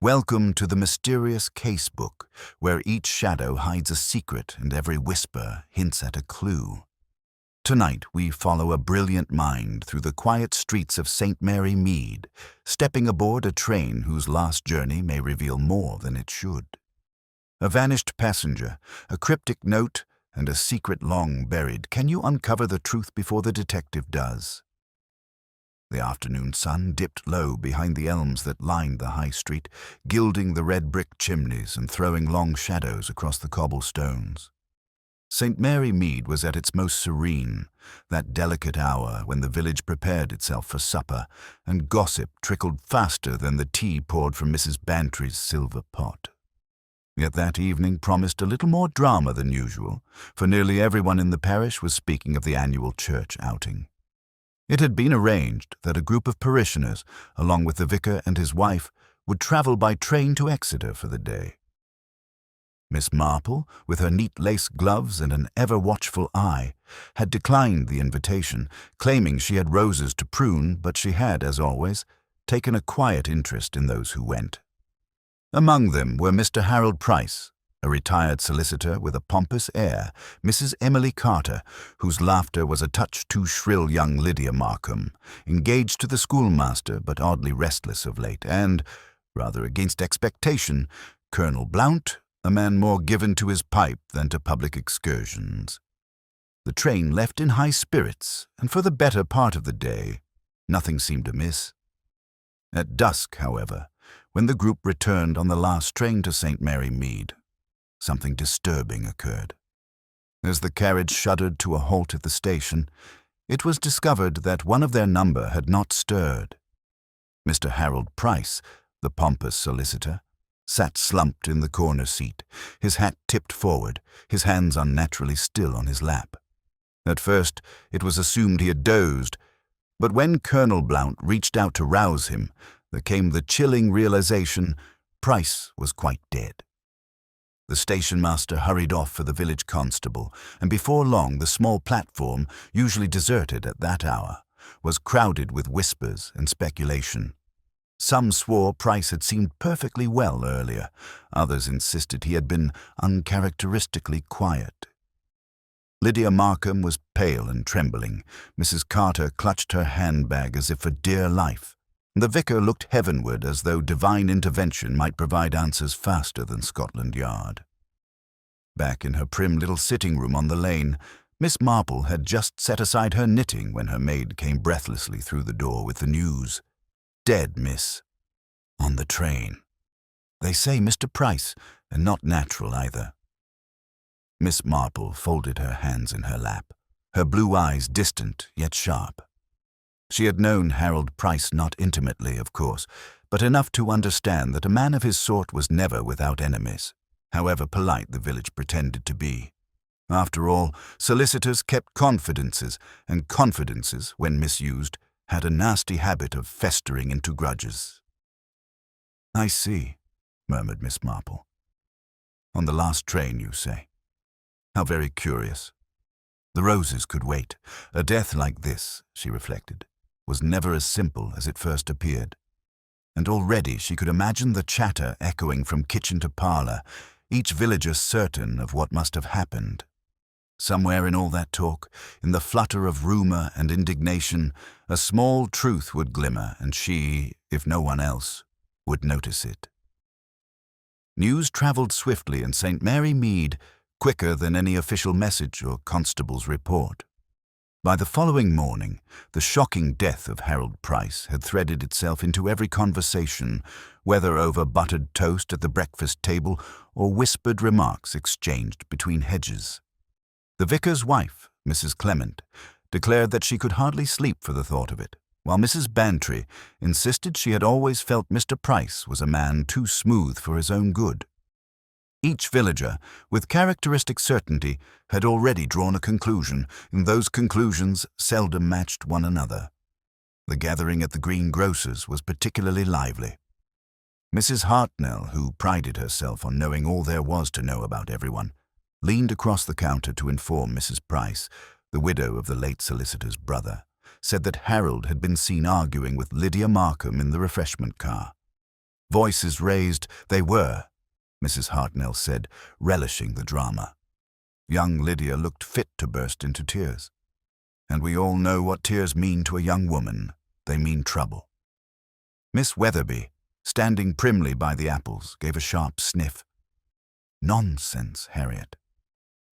Welcome to the mysterious case book, where each shadow hides a secret and every whisper hints at a clue. Tonight we follow a brilliant mind through the quiet streets of St. Mary Mead, stepping aboard a train whose last journey may reveal more than it should. A vanished passenger, a cryptic note, and a secret long buried. Can you uncover the truth before the detective does? The afternoon sun dipped low behind the elms that lined the high street, gilding the red brick chimneys and throwing long shadows across the cobblestones. St. Mary Mead was at its most serene, that delicate hour when the village prepared itself for supper, and gossip trickled faster than the tea poured from Mrs. Bantry's silver pot. Yet that evening promised a little more drama than usual, for nearly everyone in the parish was speaking of the annual church outing. It had been arranged that a group of parishioners, along with the vicar and his wife, would travel by train to Exeter for the day. Miss Marple, with her neat lace gloves and an ever-watchful eye, had declined the invitation, claiming she had roses to prune, but she had, as always, taken a quiet interest in those who went. Among them were Mr. Harold Price, a retired solicitor with a pompous air, Mrs. Emily Carter, whose laughter was a touch too shrill, young Lydia Markham, engaged to the schoolmaster but oddly restless of late, and, rather against expectation, Colonel Blount, a man more given to his pipe than to public excursions. The train left in high spirits, and for the better part of the day, nothing seemed amiss. At dusk, however, when the group returned on the last train to St. Mary Mead, something disturbing occurred. As the carriage shuddered to a halt at the station, it was discovered that one of their number had not stirred. Mr. Harold Price, the pompous solicitor, sat slumped in the corner seat, his hat tipped forward, his hands unnaturally still on his lap. At first, it was assumed he had dozed, but when Colonel Blount reached out to rouse him, there came the chilling realization Price was quite dead. The station-master hurried off for the village constable, and before long the small platform, usually deserted at that hour, was crowded with whispers and speculation. Some swore Price had seemed perfectly well earlier. Others insisted he had been uncharacteristically quiet. Lydia Markham was pale and trembling. Mrs. Carter clutched her handbag as if for dear life. The vicar looked heavenward as though divine intervention might provide answers faster than Scotland Yard. Back in her prim little sitting-room on the lane, Miss Marple had just set aside her knitting when her maid came breathlessly through the door with the news. "Dead, miss. On the train. They say Mr. Price, and not natural either." Miss Marple folded her hands in her lap, her blue eyes distant yet sharp. She had known Harold Price not intimately, of course, but enough to understand that a man of his sort was never without enemies, however polite the village pretended to be. After all, solicitors kept confidences, and confidences, when misused, had a nasty habit of festering into grudges. "I see," murmured Miss Marple. "On the last train, you say? How very curious. The roses could wait. A death like this," she reflected, was never as simple as it first appeared. And already she could imagine the chatter echoing from kitchen to parlor, each villager certain of what must have happened. Somewhere in all that talk, in the flutter of rumor and indignation, a small truth would glimmer, and she, if no one else, would notice it. News traveled swiftly in St. Mary Mead, quicker than any official message or constable's report. By the following morning, the shocking death of Harold Price had threaded itself into every conversation, whether over buttered toast at the breakfast table or whispered remarks exchanged between hedges. The vicar's wife, Mrs. Clement, declared that she could hardly sleep for the thought of it, while Mrs. Bantry insisted she had always felt Mr. Price was a man too smooth for his own good. Each villager, with characteristic certainty, had already drawn a conclusion, and those conclusions seldom matched one another. The gathering at the greengrocer's was particularly lively. Mrs. Hartnell, who prided herself on knowing all there was to know about everyone, leaned across the counter to inform Mrs. Price, the widow of the late solicitor's brother, said that Harold had been seen arguing with Lydia Markham in the refreshment car. Voices raised, they were, Mrs. Hartnell said, relishing the drama. Young Lydia looked fit to burst into tears. And we all know what tears mean to a young woman. They mean trouble. Miss Weatherby, standing primly by the apples, gave a sharp sniff. Nonsense, Harriet.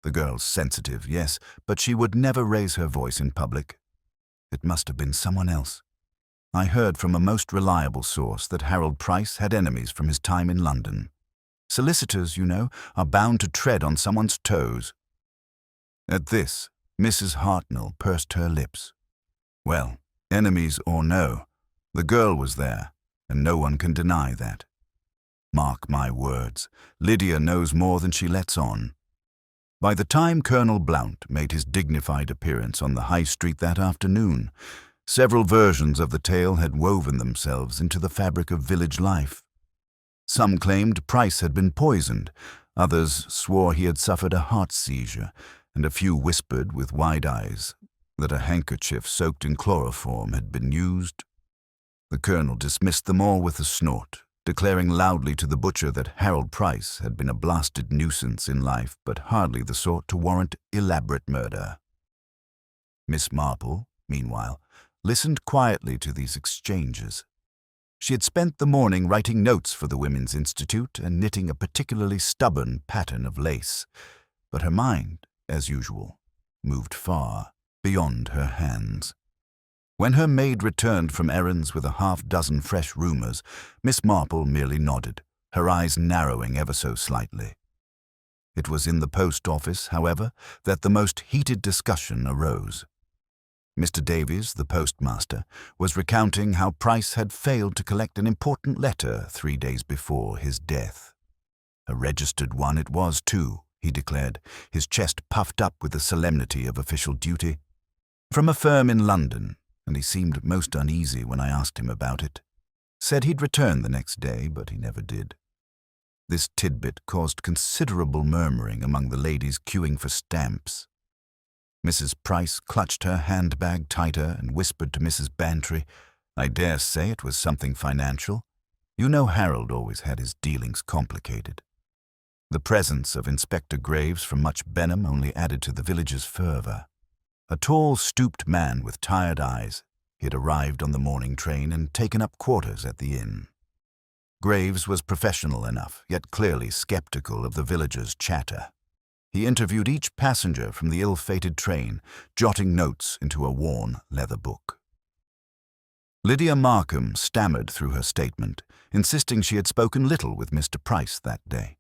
The girl's sensitive, yes, but she would never raise her voice in public. It must have been someone else. I heard from a most reliable source that Harold Price had enemies from his time in London. Solicitors, you know, are bound to tread on someone's toes. At this, Mrs. Hartnell pursed her lips. Well, enemies or no, the girl was there, and no one can deny that. Mark my words, Lydia knows more than she lets on. By the time Colonel Blount made his dignified appearance on the High Street that afternoon, several versions of the tale had woven themselves into the fabric of village life. Some claimed Price had been poisoned, others swore he had suffered a heart seizure, and a few whispered with wide eyes that a handkerchief soaked in chloroform had been used. The colonel dismissed them all with a snort, declaring loudly to the butcher that Harold Price had been a blasted nuisance in life, but hardly the sort to warrant elaborate murder. Miss Marple, meanwhile, listened quietly to these exchanges. She had spent the morning writing notes for the Women's Institute and knitting a particularly stubborn pattern of lace, but her mind, as usual, moved far beyond her hands. When her maid returned from errands with a half-dozen fresh rumours, Miss Marple merely nodded, her eyes narrowing ever so slightly. It was in the post office, however, that the most heated discussion arose. Mr. Davies, the postmaster, was recounting how Price had failed to collect an important letter 3 days before his death. A registered one it was, too, he declared, his chest puffed up with the solemnity of official duty. From a firm in London, and he seemed most uneasy when I asked him about it. Said he'd return the next day, but he never did. This tidbit caused considerable murmuring among the ladies queuing for stamps. Mrs. Price clutched her handbag tighter and whispered to Mrs. Bantry, "I dare say it was something financial. You know Harold always had his dealings complicated." The presence of Inspector Graves from Much Benham only added to the village's fervour. A tall, stooped man with tired eyes, he had arrived on the morning train and taken up quarters at the inn. Graves was professional enough, yet clearly sceptical of the villagers' chatter. He interviewed each passenger from the ill-fated train, jotting notes into a worn leather book. Lydia Markham stammered through her statement, insisting she had spoken little with Mr. Price that day.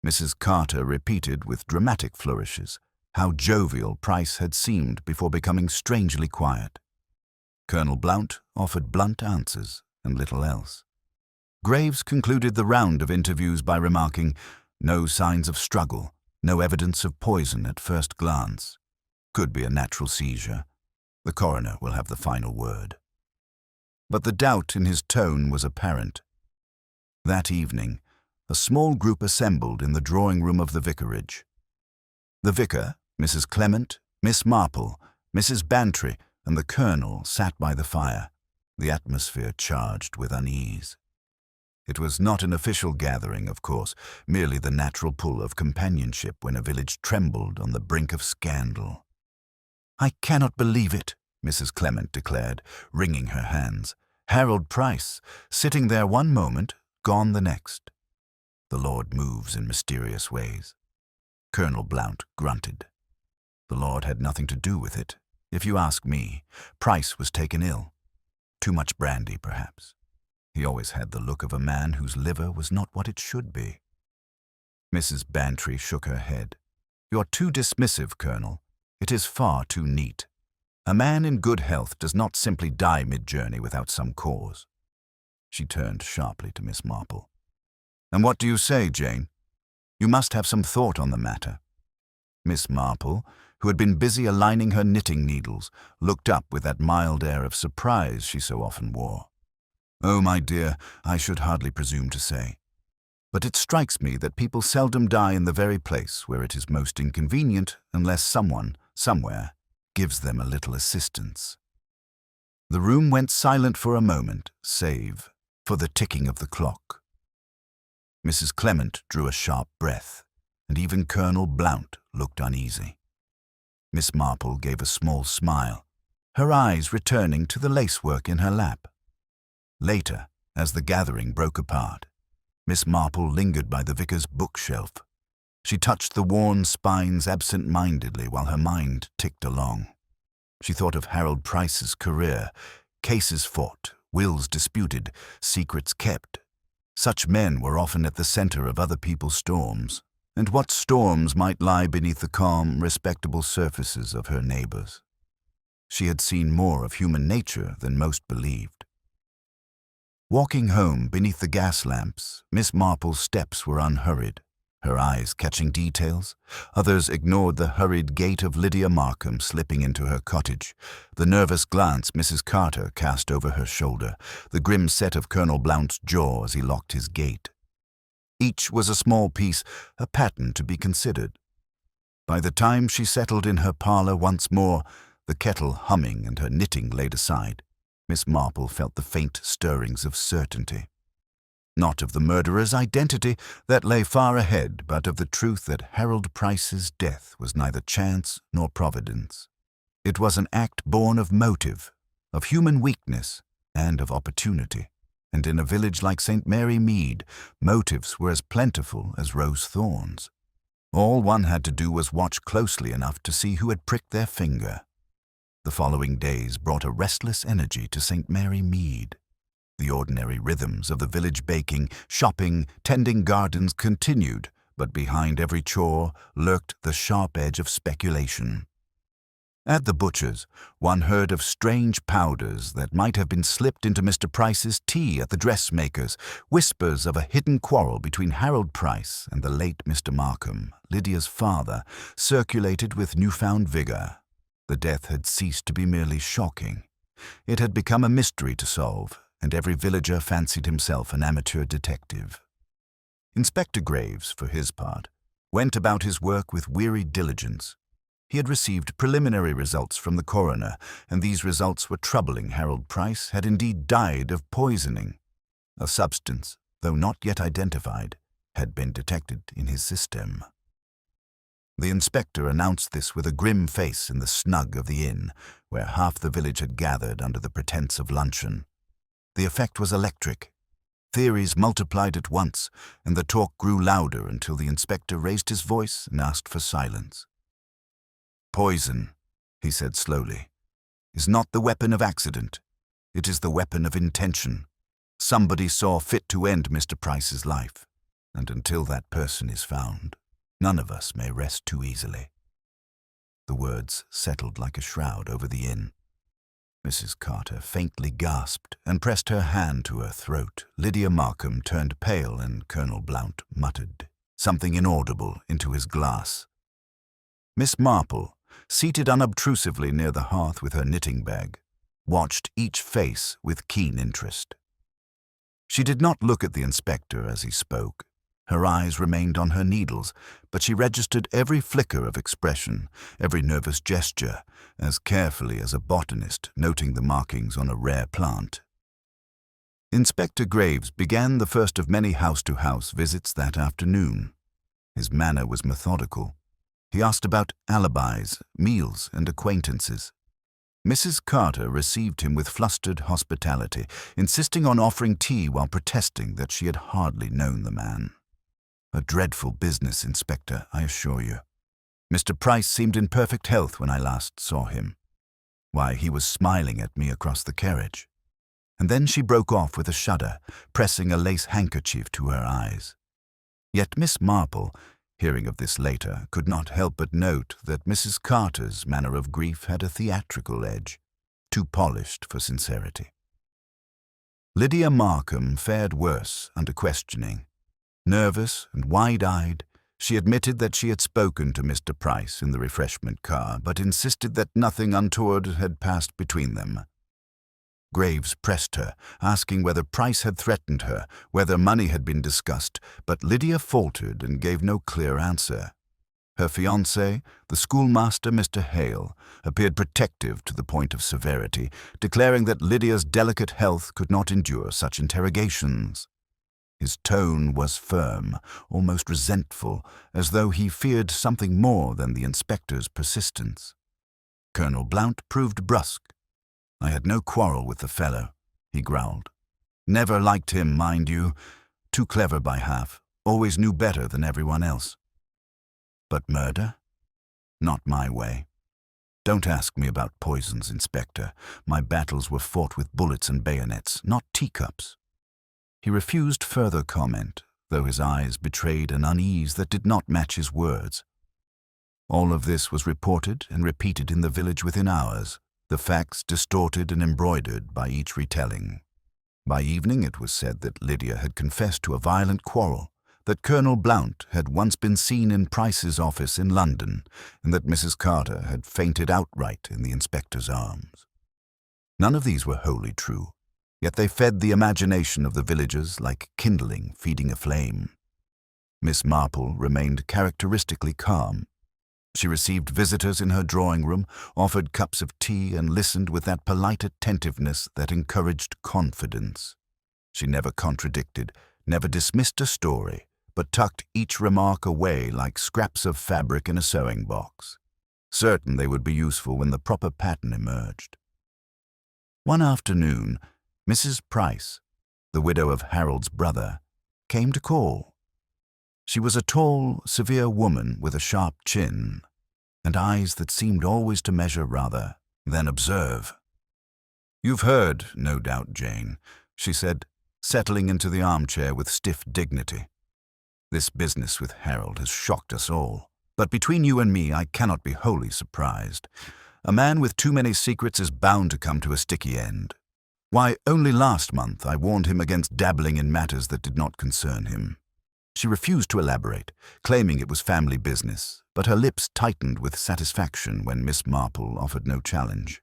Mrs. Carter repeated with dramatic flourishes how jovial Price had seemed before becoming strangely quiet. Colonel Blount offered blunt answers and little else. Graves concluded the round of interviews by remarking, "No signs of struggle, no evidence of poison at first glance. Could be a natural seizure. The coroner will have the final word." But the doubt in his tone was apparent. That evening, a small group assembled in the drawing-room of the vicarage. The vicar, Mrs. Clement, Miss Marple, Mrs. Bantry, and the colonel sat by the fire, the atmosphere charged with unease. It was not an official gathering, of course, merely the natural pull of companionship when a village trembled on the brink of scandal. "I cannot believe it," Mrs. Clement declared, wringing her hands. "Harold Price, sitting there one moment, gone the next. The Lord moves in mysterious ways." Colonel Blount grunted. "The Lord had nothing to do with it. If you ask me, Price was taken ill. Too much brandy, perhaps. He always had the look of a man whose liver was not what it should be." Mrs. Bantry shook her head. "You're too dismissive, Colonel. It is far too neat. A man in good health does not simply die mid-journey without some cause." She turned sharply to Miss Marple. "And what do you say, Jane? You must have some thought on the matter." Miss Marple, who had been busy aligning her knitting needles, looked up with that mild air of surprise she so often wore. "Oh, my dear, I should hardly presume to say. But it strikes me that people seldom die in the very place where it is most inconvenient unless someone, somewhere, gives them a little assistance." The room went silent for a moment, save for the ticking of the clock. Mrs. Clement drew a sharp breath, and even Colonel Blount looked uneasy. Miss Marple gave a small smile, her eyes returning to the lacework in her lap. Later, as the gathering broke apart, Miss Marple lingered by the vicar's bookshelf. She touched the worn spines absent-mindedly while her mind ticked along. She thought of Harold Price's career, cases fought, wills disputed, secrets kept. Such men were often at the center of other people's storms, and what storms might lie beneath the calm, respectable surfaces of her neighbors. She had seen more of human nature than most believed. Walking home beneath the gas lamps, Miss Marple's steps were unhurried, her eyes catching details. Others ignored the hurried gait of Lydia Markham slipping into her cottage, the nervous glance Mrs. Carter cast over her shoulder, the grim set of Colonel Blount's jaw as he locked his gate. Each was a small piece, a pattern to be considered. By the time she settled in her parlor once more, the kettle humming and her knitting laid aside, Miss Marple felt the faint stirrings of certainty. Not of the murderer's identity that lay far ahead, but of the truth that Harold Price's death was neither chance nor providence. It was an act born of motive, of human weakness, and of opportunity. And in a village like St. Mary Mead, motives were as plentiful as rose thorns. All one had to do was watch closely enough to see who had pricked their finger. The following days brought a restless energy to St. Mary Mead. The ordinary rhythms of the village baking, shopping, tending gardens continued, but behind every chore lurked the sharp edge of speculation. At the butcher's, one heard of strange powders that might have been slipped into Mr. Price's tea at the dressmaker's, whispers of a hidden quarrel between Harold Price and the late Mr. Markham, Lydia's father, circulated with newfound vigor. The death had ceased to be merely shocking. It had become a mystery to solve, and every villager fancied himself an amateur detective. Inspector Graves, for his part, went about his work with weary diligence. He had received preliminary results from the coroner, and these results were troubling. Harold Price had indeed died of poisoning. A substance, though not yet identified, had been detected in his system. The inspector announced this with a grim face in the snug of the inn, where half the village had gathered under the pretense of luncheon. The effect was electric. Theories multiplied at once, and the talk grew louder until the inspector raised his voice and asked for silence. "Poison," he said slowly, "is not the weapon of accident. It is the weapon of intention. Somebody saw fit to end Mr. Price's life, and until that person is found, none of us may rest too easily." The words settled like a shroud over the inn. Mrs. Carter faintly gasped and pressed her hand to her throat. Lydia Markham turned pale, and Colonel Blount muttered something inaudible into his glass. Miss Marple, seated unobtrusively near the hearth with her knitting bag, watched each face with keen interest. She did not look at the inspector as he spoke. Her eyes remained on her needles, but she registered every flicker of expression, every nervous gesture, as carefully as a botanist noting the markings on a rare plant. Inspector Graves began the first of many house-to-house visits that afternoon. His manner was methodical. He asked about alibis, meals, and acquaintances. Mrs. Carter received him with flustered hospitality, insisting on offering tea while protesting that she had hardly known the man. "A dreadful business, Inspector, I assure you. Mr. Price seemed in perfect health when I last saw him. Why, he was smiling at me across the carriage." And then she broke off with a shudder, pressing a lace handkerchief to her eyes. Yet Miss Marple, hearing of this later, could not help but note that Mrs. Carter's manner of grief had a theatrical edge, too polished for sincerity. Lydia Markham fared worse under questioning. Nervous and wide-eyed, she admitted that she had spoken to Mr. Price in the refreshment car, but insisted that nothing untoward had passed between them. Graves pressed her, asking whether Price had threatened her, whether money had been discussed, but Lydia faltered and gave no clear answer. Her fiancé, the schoolmaster Mr. Hale, appeared protective to the point of severity, declaring that Lydia's delicate health could not endure such interrogations. His tone was firm, almost resentful, as though he feared something more than the inspector's persistence. Colonel Blount proved brusque. "I had no quarrel with the fellow," he growled. "Never liked him, mind you. Too clever by half. Always knew better than everyone else. But murder? Not my way. Don't ask me about poisons, Inspector. My battles were fought with bullets and bayonets, not teacups." He refused further comment, though his eyes betrayed an unease that did not match his words. All of this was reported and repeated in the village within hours, the facts distorted and embroidered by each retelling. By evening it was said that Lydia had confessed to a violent quarrel, that Colonel Blount had once been seen in Price's office in London, and that Mrs. Carter had fainted outright in the inspector's arms. None of these were wholly true, yet they fed the imagination of the villagers like kindling feeding a flame. Miss Marple remained characteristically calm. She received visitors in her drawing-room, offered cups of tea, and listened with that polite attentiveness that encouraged confidence. She never contradicted, never dismissed a story, but tucked each remark away like scraps of fabric in a sewing box, certain they would be useful when the proper pattern emerged. One afternoon, Mrs. Price, the widow of Harold's brother, came to call. She was a tall, severe woman with a sharp chin, and eyes that seemed always to measure rather than observe. "You've heard, no doubt, Jane," she said, settling into the armchair with stiff dignity. "This business with Harold has shocked us all, but between you and me I cannot be wholly surprised. A man with too many secrets is bound to come to a sticky end. Why, only last month I warned him against dabbling in matters that did not concern him." She refused to elaborate, claiming it was family business, but her lips tightened with satisfaction when Miss Marple offered no challenge.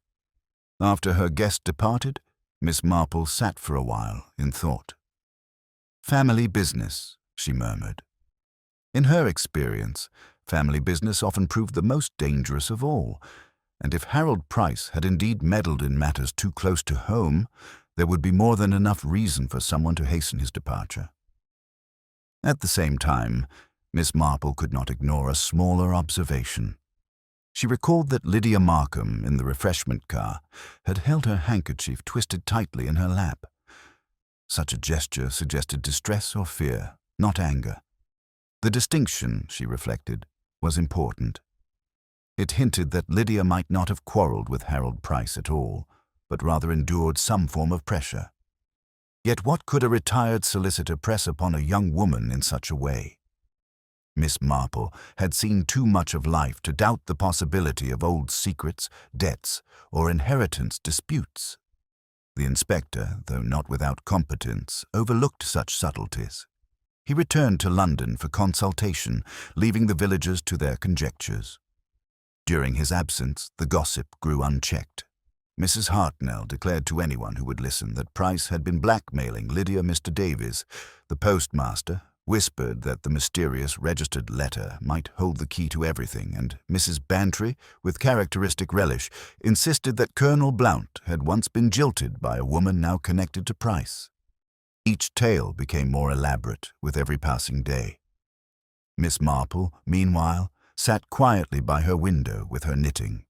After her guest departed, Miss Marple sat for a while in thought. "Family business," she murmured. In her experience, family business often proved the most dangerous of all, and if Harold Price had indeed meddled in matters too close to home, there would be more than enough reason for someone to hasten his departure. At the same time, Miss Marple could not ignore a smaller observation. She recalled that Lydia Markham, in the refreshment car, had held her handkerchief twisted tightly in her lap. Such a gesture suggested distress or fear, not anger. The distinction, she reflected, was important. It hinted that Lydia might not have quarreled with Harold Price at all, but rather endured some form of pressure. Yet what could a retired solicitor press upon a young woman in such a way? Miss Marple had seen too much of life to doubt the possibility of old secrets, debts, or inheritance disputes. The inspector, though not without competence, overlooked such subtleties. He returned to London for consultation, leaving the villagers to their conjectures. During his absence, the gossip grew unchecked. Mrs. Hartnell declared to anyone who would listen that Price had been blackmailing Lydia Mr. Davies. The postmaster whispered that the mysterious registered letter might hold the key to everything, and Mrs. Bantry, with characteristic relish, insisted that Colonel Blount had once been jilted by a woman now connected to Price. Each tale became more elaborate with every passing day. Miss Marple, meanwhile, sat quietly by her window with her knitting.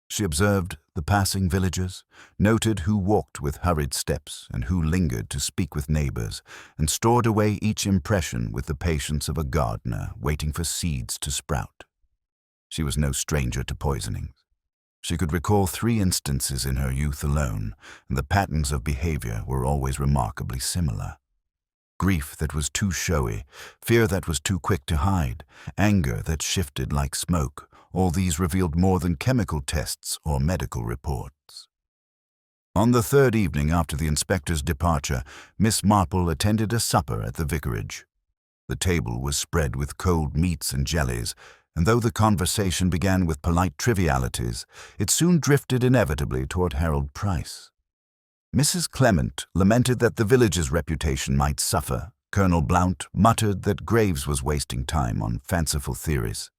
She observed the passing villagers, noted who walked with hurried steps and who lingered to speak with neighbors, and stored away each impression with the patience of a gardener waiting for seeds to sprout. She was no stranger to poisonings. She could recall 3 instances in her youth alone, and the patterns of behavior were always remarkably similar. Grief that was too showy, fear that was too quick to hide, anger that shifted like smoke, all these revealed more than chemical tests or medical reports. On the 3rd evening after the inspector's departure, Miss Marple attended a supper at the vicarage. The table was spread with cold meats and jellies, and though the conversation began with polite trivialities, it soon drifted inevitably toward Harold Price. Mrs. Clement lamented that the village's reputation might suffer. Colonel Blount muttered that Graves was wasting time on fanciful theories.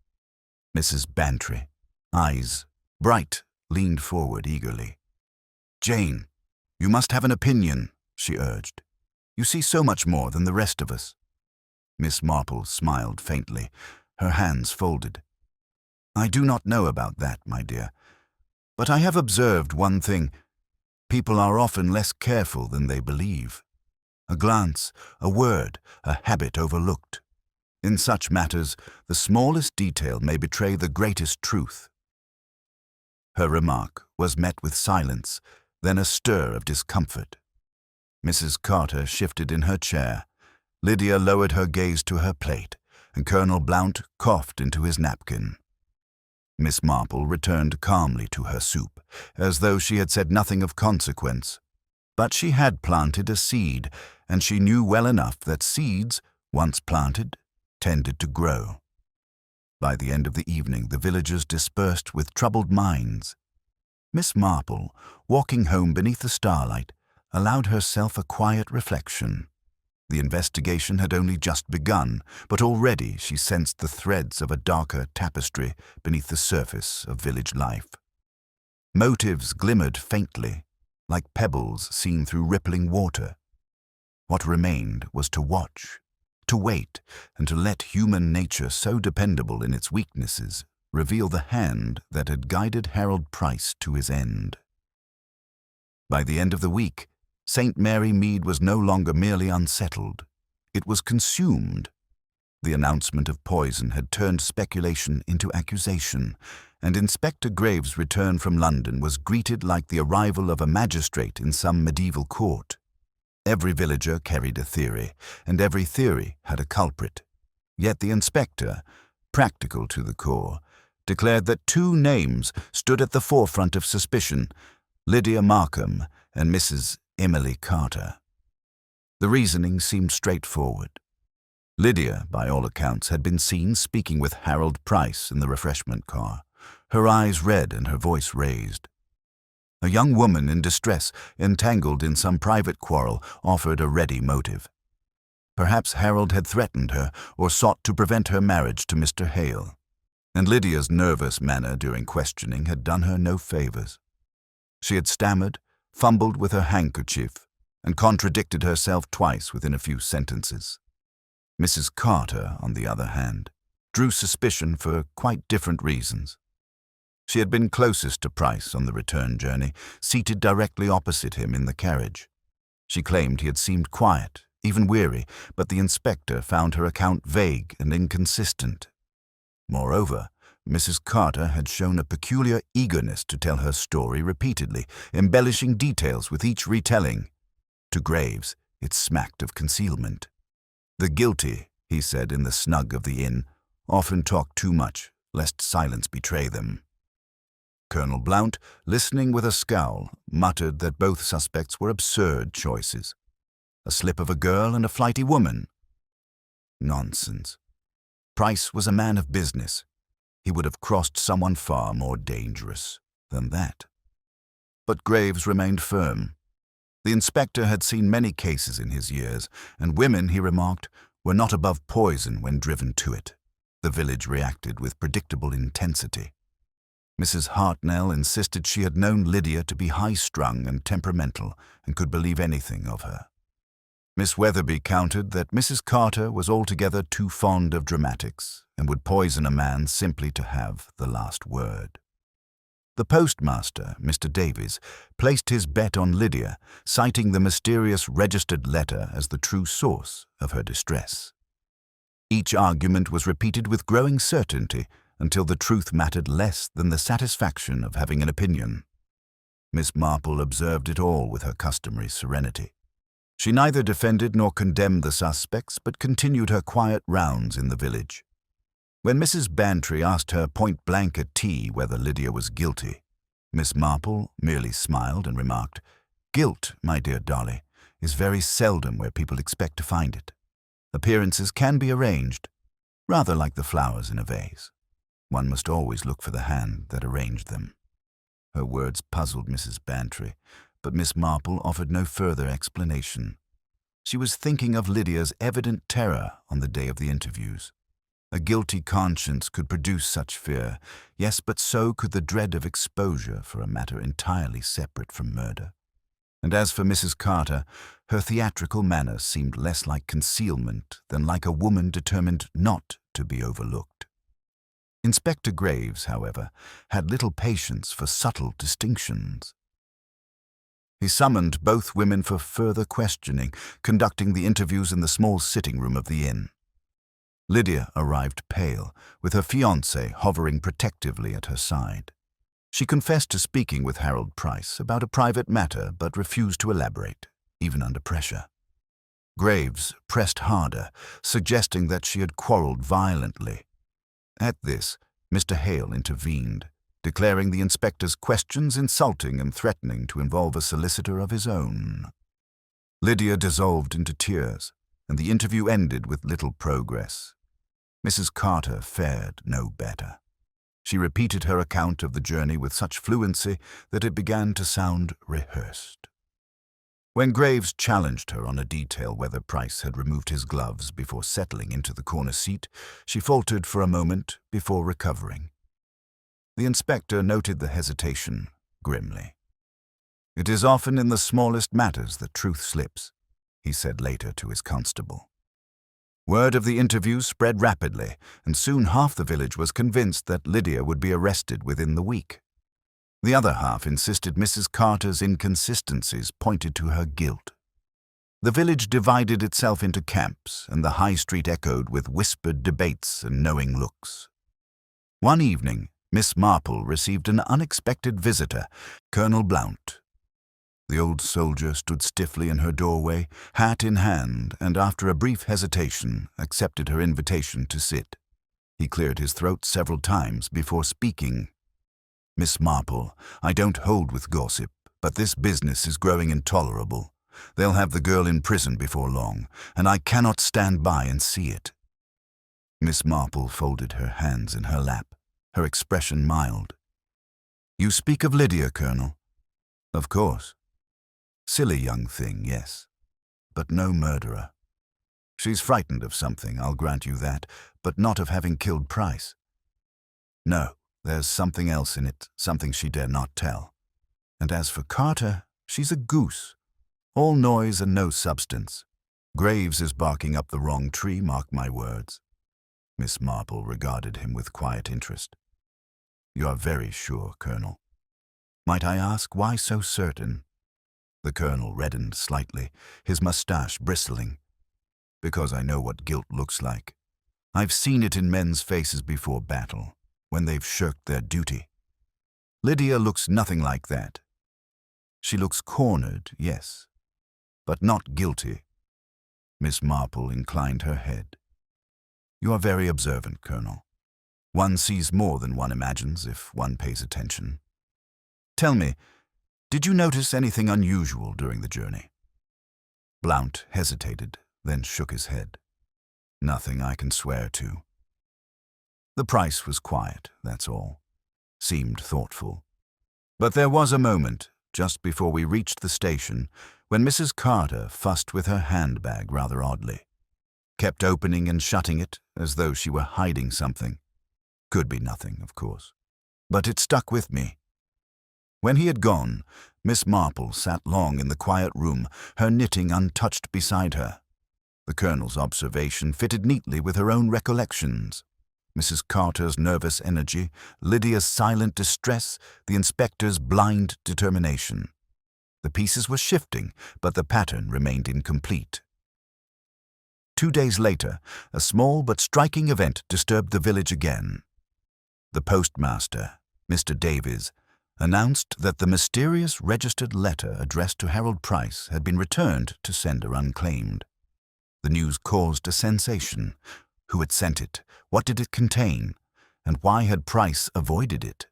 Mrs. Bantry, eyes bright, leaned forward eagerly. "Jane, you must have an opinion," she urged. "You see so much more than the rest of us." Miss Marple smiled faintly, her hands folded. "I do not know about that, my dear. But I have observed one thing. People are often less careful than they believe. A glance, a word, a habit overlooked. In such matters, the smallest detail may betray the greatest truth." Her remark was met with silence, then a stir of discomfort. Mrs. Carter shifted in her chair. Lydia lowered her gaze to her plate, and Colonel Blount coughed into his napkin. Miss Marple returned calmly to her soup, as though she had said nothing of consequence. But she had planted a seed, and she knew well enough that seeds, once planted, tended to grow. By the end of the evening, the villagers dispersed with troubled minds. Miss Marple, walking home beneath the starlight, allowed herself a quiet reflection. The investigation had only just begun, but already she sensed the threads of a darker tapestry beneath the surface of village life. Motives glimmered faintly, like pebbles seen through rippling water. What remained was to watch, to wait, and to let human nature, so dependable in its weaknesses, reveal the hand that had guided Harold Price to his end. By the end of the week, St. Mary Mead was no longer merely unsettled. It was consumed. The announcement of poison had turned speculation into accusation, and Inspector Graves' return from London was greeted like the arrival of a magistrate in some medieval court. Every villager carried a theory, and every theory had a culprit. Yet the inspector, practical to the core, declared that two names stood at the forefront of suspicion: Lydia Markham and Mrs. Emily Carter. The reasoning seemed straightforward. Lydia, by all accounts, had been seen speaking with Harold Price in the refreshment car, her eyes red and her voice raised. A young woman in distress, entangled in some private quarrel, offered a ready motive. Perhaps Harold had threatened her or sought to prevent her marriage to Mr. Hale, and Lydia's nervous manner during questioning had done her no favors. She had stammered, fumbled with her handkerchief, and contradicted herself twice within a few sentences. Mrs. Carter, on the other hand, drew suspicion for quite different reasons. She had been closest to Price on the return journey, seated directly opposite him in the carriage. She claimed he had seemed quiet, even weary, but the inspector found her account vague and inconsistent. Moreover, Mrs. Carter had shown a peculiar eagerness to tell her story repeatedly, embellishing details with each retelling. To Graves, it smacked of concealment. The guilty, he said in the snug of the inn, often talk too much, lest silence betray them. Colonel Blount, listening with a scowl, muttered that both suspects were absurd choices. A slip of a girl and a flighty woman. Nonsense. Price was a man of business. He would have crossed someone far more dangerous than that. But Graves remained firm. The inspector had seen many cases in his years, and women, he remarked, were not above poison when driven to it. The village reacted with predictable intensity. Mrs. Hartnell insisted she had known Lydia to be high-strung and temperamental and could believe anything of her. Miss Weatherby countered that Mrs. Carter was altogether too fond of dramatics and would poison a man simply to have the last word. The postmaster, Mr. Davies, placed his bet on Lydia, citing the mysterious registered letter as the true source of her distress. Each argument was repeated with growing certainty until the truth mattered less than the satisfaction of having an opinion. Miss Marple observed it all with her customary serenity. She neither defended nor condemned the suspects, but continued her quiet rounds in the village. When Mrs. Bantry asked her point-blank at tea whether Lydia was guilty, Miss Marple merely smiled and remarked, "Guilt, my dear Dolly, is very seldom where people expect to find it. Appearances can be arranged, rather like the flowers in a vase. One must always look for the hand that arranged them." Her words puzzled Mrs. Bantry, but Miss Marple offered no further explanation. She was thinking of Lydia's evident terror on the day of the interviews. A guilty conscience could produce such fear, yes, but so could the dread of exposure for a matter entirely separate from murder. And as for Mrs. Carter, her theatrical manner seemed less like concealment than like a woman determined not to be overlooked. Inspector Graves, however, had little patience for subtle distinctions. He summoned both women for further questioning, conducting the interviews in the small sitting room of the inn. Lydia arrived pale, with her fiancé hovering protectively at her side. She confessed to speaking with Harold Price about a private matter, but refused to elaborate, even under pressure. Graves pressed harder, suggesting that she had quarreled violently. At this, Mr. Hale intervened, declaring the inspector's questions insulting and threatening to involve a solicitor of his own. Lydia dissolved into tears, and the interview ended with little progress. Mrs. Carter fared no better. She repeated her account of the journey with such fluency that it began to sound rehearsed. When Graves challenged her on a detail whether Price had removed his gloves before settling into the corner seat, she faltered for a moment before recovering. The inspector noted the hesitation grimly. "It is often in the smallest matters that truth slips," he said later to his constable. Word of the interview spread rapidly, and soon half the village was convinced that Lydia would be arrested within the week. The other half insisted Mrs. Carter's inconsistencies pointed to her guilt. The village divided itself into camps, and the high street echoed with whispered debates and knowing looks. One evening, Miss Marple received an unexpected visitor, Colonel Blount. The old soldier stood stiffly in her doorway, hat in hand, and after a brief hesitation, accepted her invitation to sit. He cleared his throat several times before speaking. "Miss Marple, I don't hold with gossip, but this business is growing intolerable. They'll have the girl in prison before long, and I cannot stand by and see it." Miss Marple folded her hands in her lap, her expression mild. "You speak of Lydia, Colonel?" "Of course. Silly young thing, yes, but no murderer. She's frightened of something, I'll grant you that, but not of having killed Price. No, there's something else in it, something she dare not tell. And as for Carter, she's a goose. All noise and no substance. Graves is barking up the wrong tree, mark my words." Miss Marple regarded him with quiet interest. "You are very sure, Colonel. Might I ask why so certain?" The colonel reddened slightly, his mustache bristling. "Because I know what guilt looks like. I've seen it in men's faces before battle, when they've shirked their duty. Lydia looks nothing like that. She looks cornered, yes, but not guilty." Miss Marple inclined her head. "You are very observant, Colonel. One sees more than one imagines if one pays attention. Tell me, did you notice anything unusual during the journey?" Blount hesitated, then shook his head. "Nothing I can swear to. The Price was quiet, that's all. Seemed thoughtful. But there was a moment, just before we reached the station, when Mrs. Carter fussed with her handbag rather oddly. Kept opening and shutting it, as though she were hiding something. Could be nothing, of course. But it stuck with me." When he had gone, Miss Marple sat long in the quiet room, her knitting untouched beside her. The colonel's observation fitted neatly with her own recollections. Mrs. Carter's nervous energy, Lydia's silent distress, the inspector's blind determination. The pieces were shifting, but the pattern remained incomplete. 2 days later, a small but striking event disturbed the village again. The postmaster, Mr. Davies, announced that the mysterious registered letter addressed to Harold Price had been returned to sender unclaimed. The news caused a sensation. Who had sent it? What did it contain? And why had Price avoided it?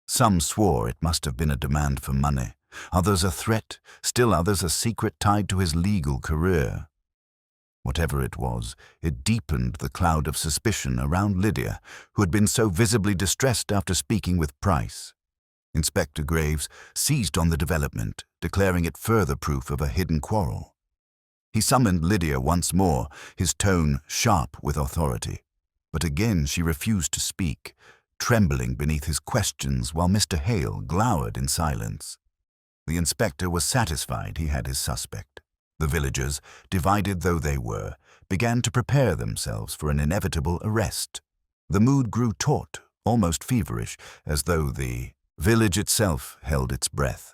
Some swore it must have been a demand for money, others a threat, still others a secret tied to his legal career. Whatever it was, it deepened the cloud of suspicion around Lydia, who had been so visibly distressed after speaking with Price. Inspector Graves seized on the development, declaring it further proof of a hidden quarrel. He summoned Lydia once more, his tone sharp with authority. But again she refused to speak, trembling beneath his questions while Mr. Hale glowered in silence. The inspector was satisfied he had his suspect. The villagers, divided though they were, began to prepare themselves for an inevitable arrest. The mood grew taut, almost feverish, as though the village itself held its breath.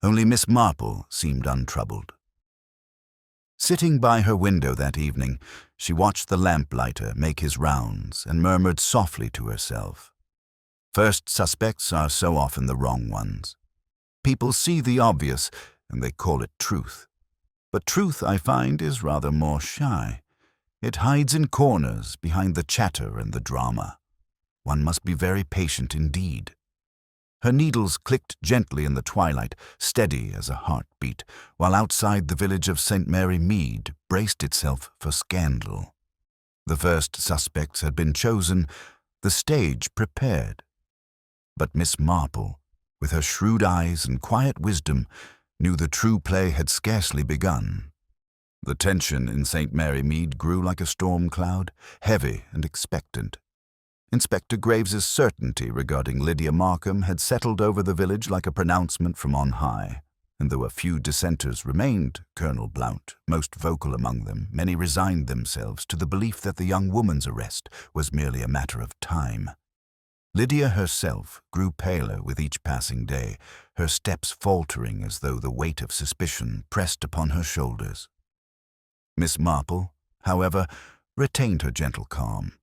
Only Miss Marple seemed untroubled. Sitting by her window that evening, she watched the lamplighter make his rounds and murmured softly to herself. First suspects are so often the wrong ones. People see the obvious, and they call it truth. But truth, I find, is rather more shy. It hides in corners behind the chatter and the drama. One must be very patient indeed. Her needles clicked gently in the twilight, steady as a heartbeat, while outside the village of St. Mary Mead braced itself for scandal. The first suspects had been chosen, the stage prepared. But Miss Marple, with her shrewd eyes and quiet wisdom, knew the true play had scarcely begun. The tension in St. Mary Mead grew like a storm cloud, heavy and expectant. Inspector Graves's certainty regarding Lydia Markham had settled over the village like a pronouncement from on high, and though a few dissenters remained, Colonel Blount most vocal among them, many resigned themselves to the belief that the young woman's arrest was merely a matter of time. Lydia herself grew paler with each passing day, her steps faltering as though the weight of suspicion pressed upon her shoulders. Miss Marple, however, retained her gentle calm.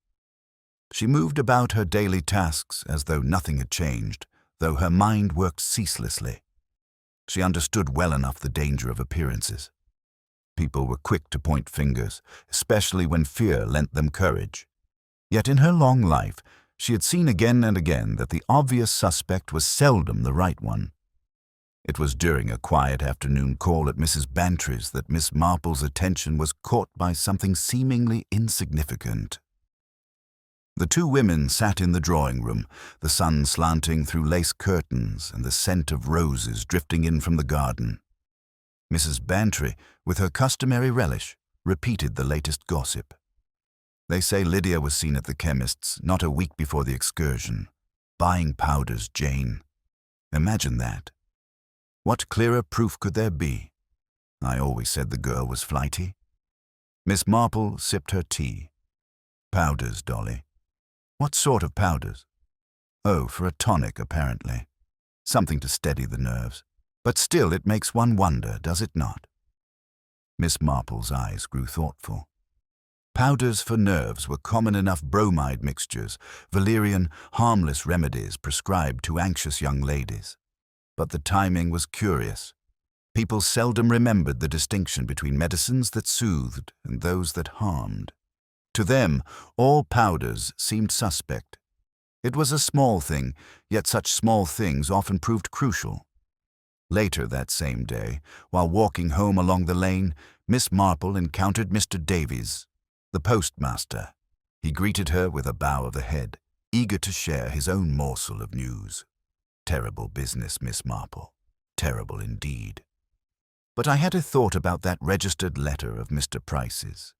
She moved about her daily tasks as though nothing had changed, though her mind worked ceaselessly. She understood well enough the danger of appearances. People were quick to point fingers, especially when fear lent them courage. Yet in her long life, she had seen again and again that the obvious suspect was seldom the right one. It was during a quiet afternoon call at Mrs. Bantry's that Miss Marple's attention was caught by something seemingly insignificant. The two women sat in the drawing-room, the sun slanting through lace curtains and the scent of roses drifting in from the garden. Mrs. Bantry, with her customary relish, repeated the latest gossip. They say Lydia was seen at the chemist's not a week before the excursion. Buying powders, Jane. Imagine that. What clearer proof could there be? I always said the girl was flighty. Miss Marple sipped her tea. Powders, Dolly. What sort of powders? Oh, for a tonic, apparently. Something to steady the nerves. But still it makes one wonder, does it not? Miss Marple's eyes grew thoughtful. Powders for nerves were common enough bromide mixtures, valerian, harmless remedies prescribed to anxious young ladies. But the timing was curious. People seldom remembered the distinction between medicines that soothed and those that harmed. To them, all powders seemed suspect. It was a small thing, yet such small things often proved crucial. Later that same day, while walking home along the lane, Miss Marple encountered Mr. Davies, the postmaster. He greeted her with a bow of the head, eager to share his own morsel of news. Terrible business, Miss Marple. Terrible indeed. But I had a thought about that registered letter of Mr. Price's.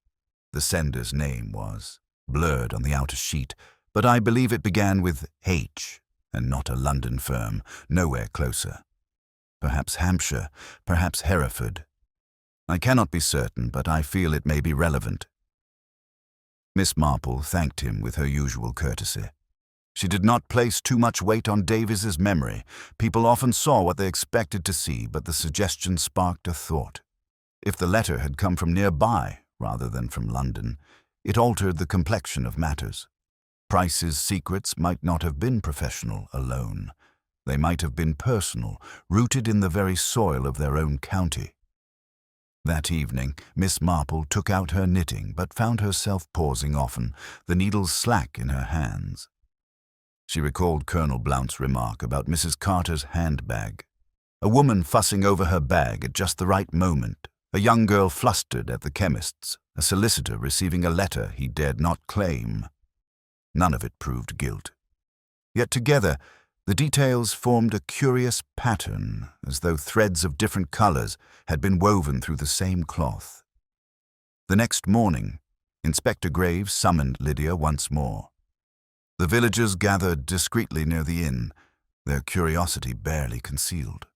The sender's name was blurred on the outer sheet, but I believe it began with H, and not a London firm, nowhere closer. Perhaps Hampshire, perhaps Hereford. I cannot be certain, but I feel it may be relevant. Miss Marple thanked him with her usual courtesy. She did not place too much weight on Davies's memory. People often saw what they expected to see, but the suggestion sparked a thought. If the letter had come from nearby, rather than from London, it altered the complexion of matters. Price's secrets might not have been professional alone. They might have been personal, rooted in the very soil of their own county. That evening, Miss Marple took out her knitting, but found herself pausing often, the needles slack in her hands. She recalled Colonel Blount's remark about Mrs. Carter's handbag. A woman fussing over her bag at just the right moment, a young girl flustered at the chemist's, a solicitor receiving a letter he dared not claim. None of it proved guilt. Yet together, the details formed a curious pattern, as though threads of different colors had been woven through the same cloth. The next morning, Inspector Graves summoned Lydia once more. The villagers gathered discreetly near the inn, their curiosity barely concealed.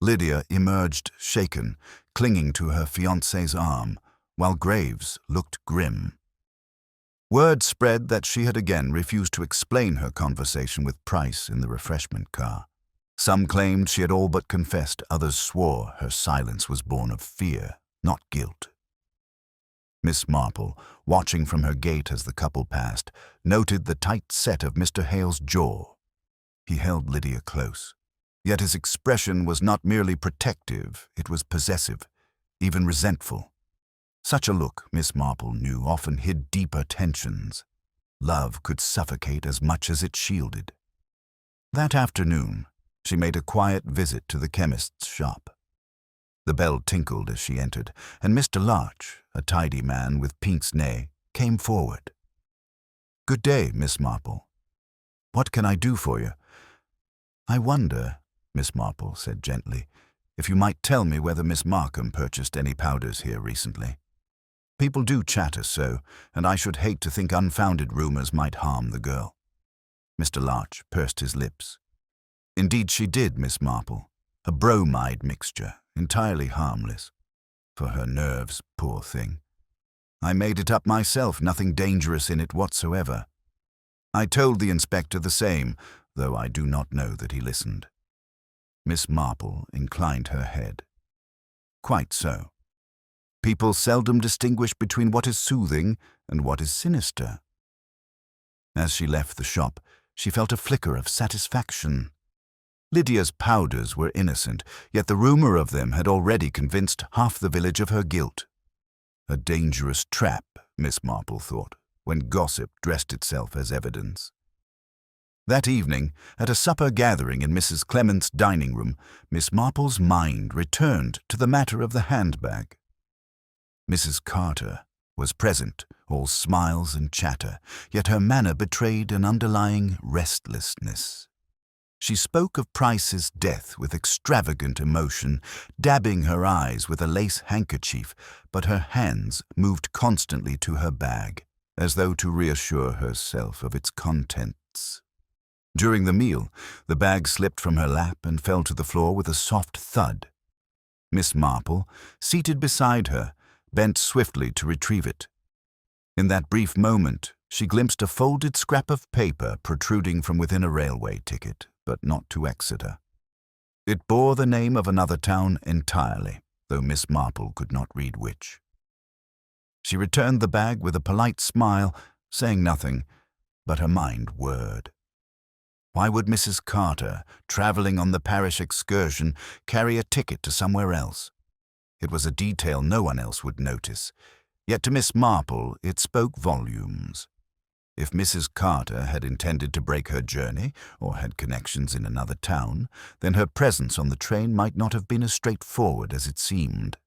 Lydia emerged shaken, clinging to her fiancé's arm, while Graves looked grim. Word spread that she had again refused to explain her conversation with Price in the refreshment car. Some claimed she had all but confessed, others swore her silence was born of fear, not guilt. Miss Marple, watching from her gate as the couple passed, noted the tight set of Mr. Hale's jaw. He held Lydia close. Yet his expression was not merely protective, it was possessive, even resentful. Such a look, Miss Marple knew, often hid deeper tensions. Love could suffocate as much as it shielded. That afternoon, she made a quiet visit to the chemist's shop. The bell tinkled as she entered, and Mr. Larch, a tidy man with pince-nez, came forward. "Good day, Miss Marple. What can I do for you?" "I wonder," Miss Marple said gently, "if you might tell me whether Miss Markham purchased any powders here recently. People do chatter so, and I should hate to think unfounded rumors might harm the girl." Mr. Larch pursed his lips. "Indeed she did, Miss Marple. A bromide mixture, entirely harmless. For her nerves, poor thing. I made it up myself, nothing dangerous in it whatsoever." I told the inspector the same, though I do not know that he listened. Miss Marple inclined her head. "Quite so. People seldom distinguish between what is soothing and what is sinister." As she left the shop, she felt a flicker of satisfaction. Lydia's powders were innocent, yet the rumor of them had already convinced half the village of her guilt. A dangerous trap, Miss Marple thought, when gossip dressed itself as evidence. That evening, at a supper gathering in Mrs. Clement's dining room, Miss Marple's mind returned to the matter of the handbag. Mrs. Carter was present, all smiles and chatter, yet her manner betrayed an underlying restlessness. She spoke of Price's death with extravagant emotion, dabbing her eyes with a lace handkerchief, but her hands moved constantly to her bag, as though to reassure herself of its contents. During the meal, the bag slipped from her lap and fell to the floor with a soft thud. Miss Marple, seated beside her, bent swiftly to retrieve it. In that brief moment, she glimpsed a folded scrap of paper protruding from within a railway ticket, but not to Exeter. It bore the name of another town entirely, though Miss Marple could not read which. She returned the bag with a polite smile, saying nothing, but her mind whirred. Why would Mrs. Carter, travelling on the parish excursion, carry a ticket to somewhere else? It was a detail no one else would notice, yet to Miss Marple it spoke volumes. If Mrs. Carter had intended to break her journey, or had connections in another town, then her presence on the train might not have been as straightforward as it seemed.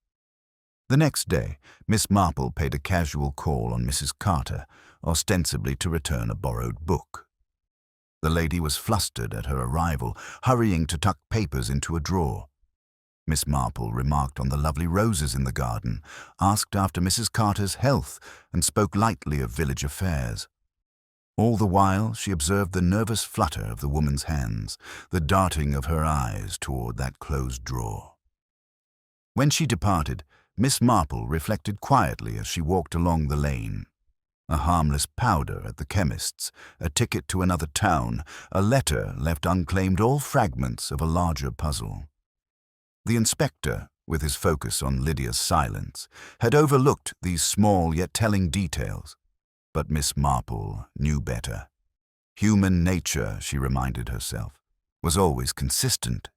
The next day, Miss Marple paid a casual call on Mrs. Carter, ostensibly to return a borrowed book. The lady was flustered at her arrival, hurrying to tuck papers into a drawer. Miss Marple remarked on the lovely roses in the garden, asked after Mrs. Carter's health, and spoke lightly of village affairs. All the while she observed the nervous flutter of the woman's hands, the darting of her eyes toward that closed drawer. When she departed, Miss Marple reflected quietly as she walked along the lane. A harmless powder at the chemist's, a ticket to another town, a letter left unclaimed, all fragments of a larger puzzle. The inspector, with his focus on Lydia's silence, had overlooked these small yet telling details. But Miss Marple knew better. Human nature, she reminded herself, was always consistent.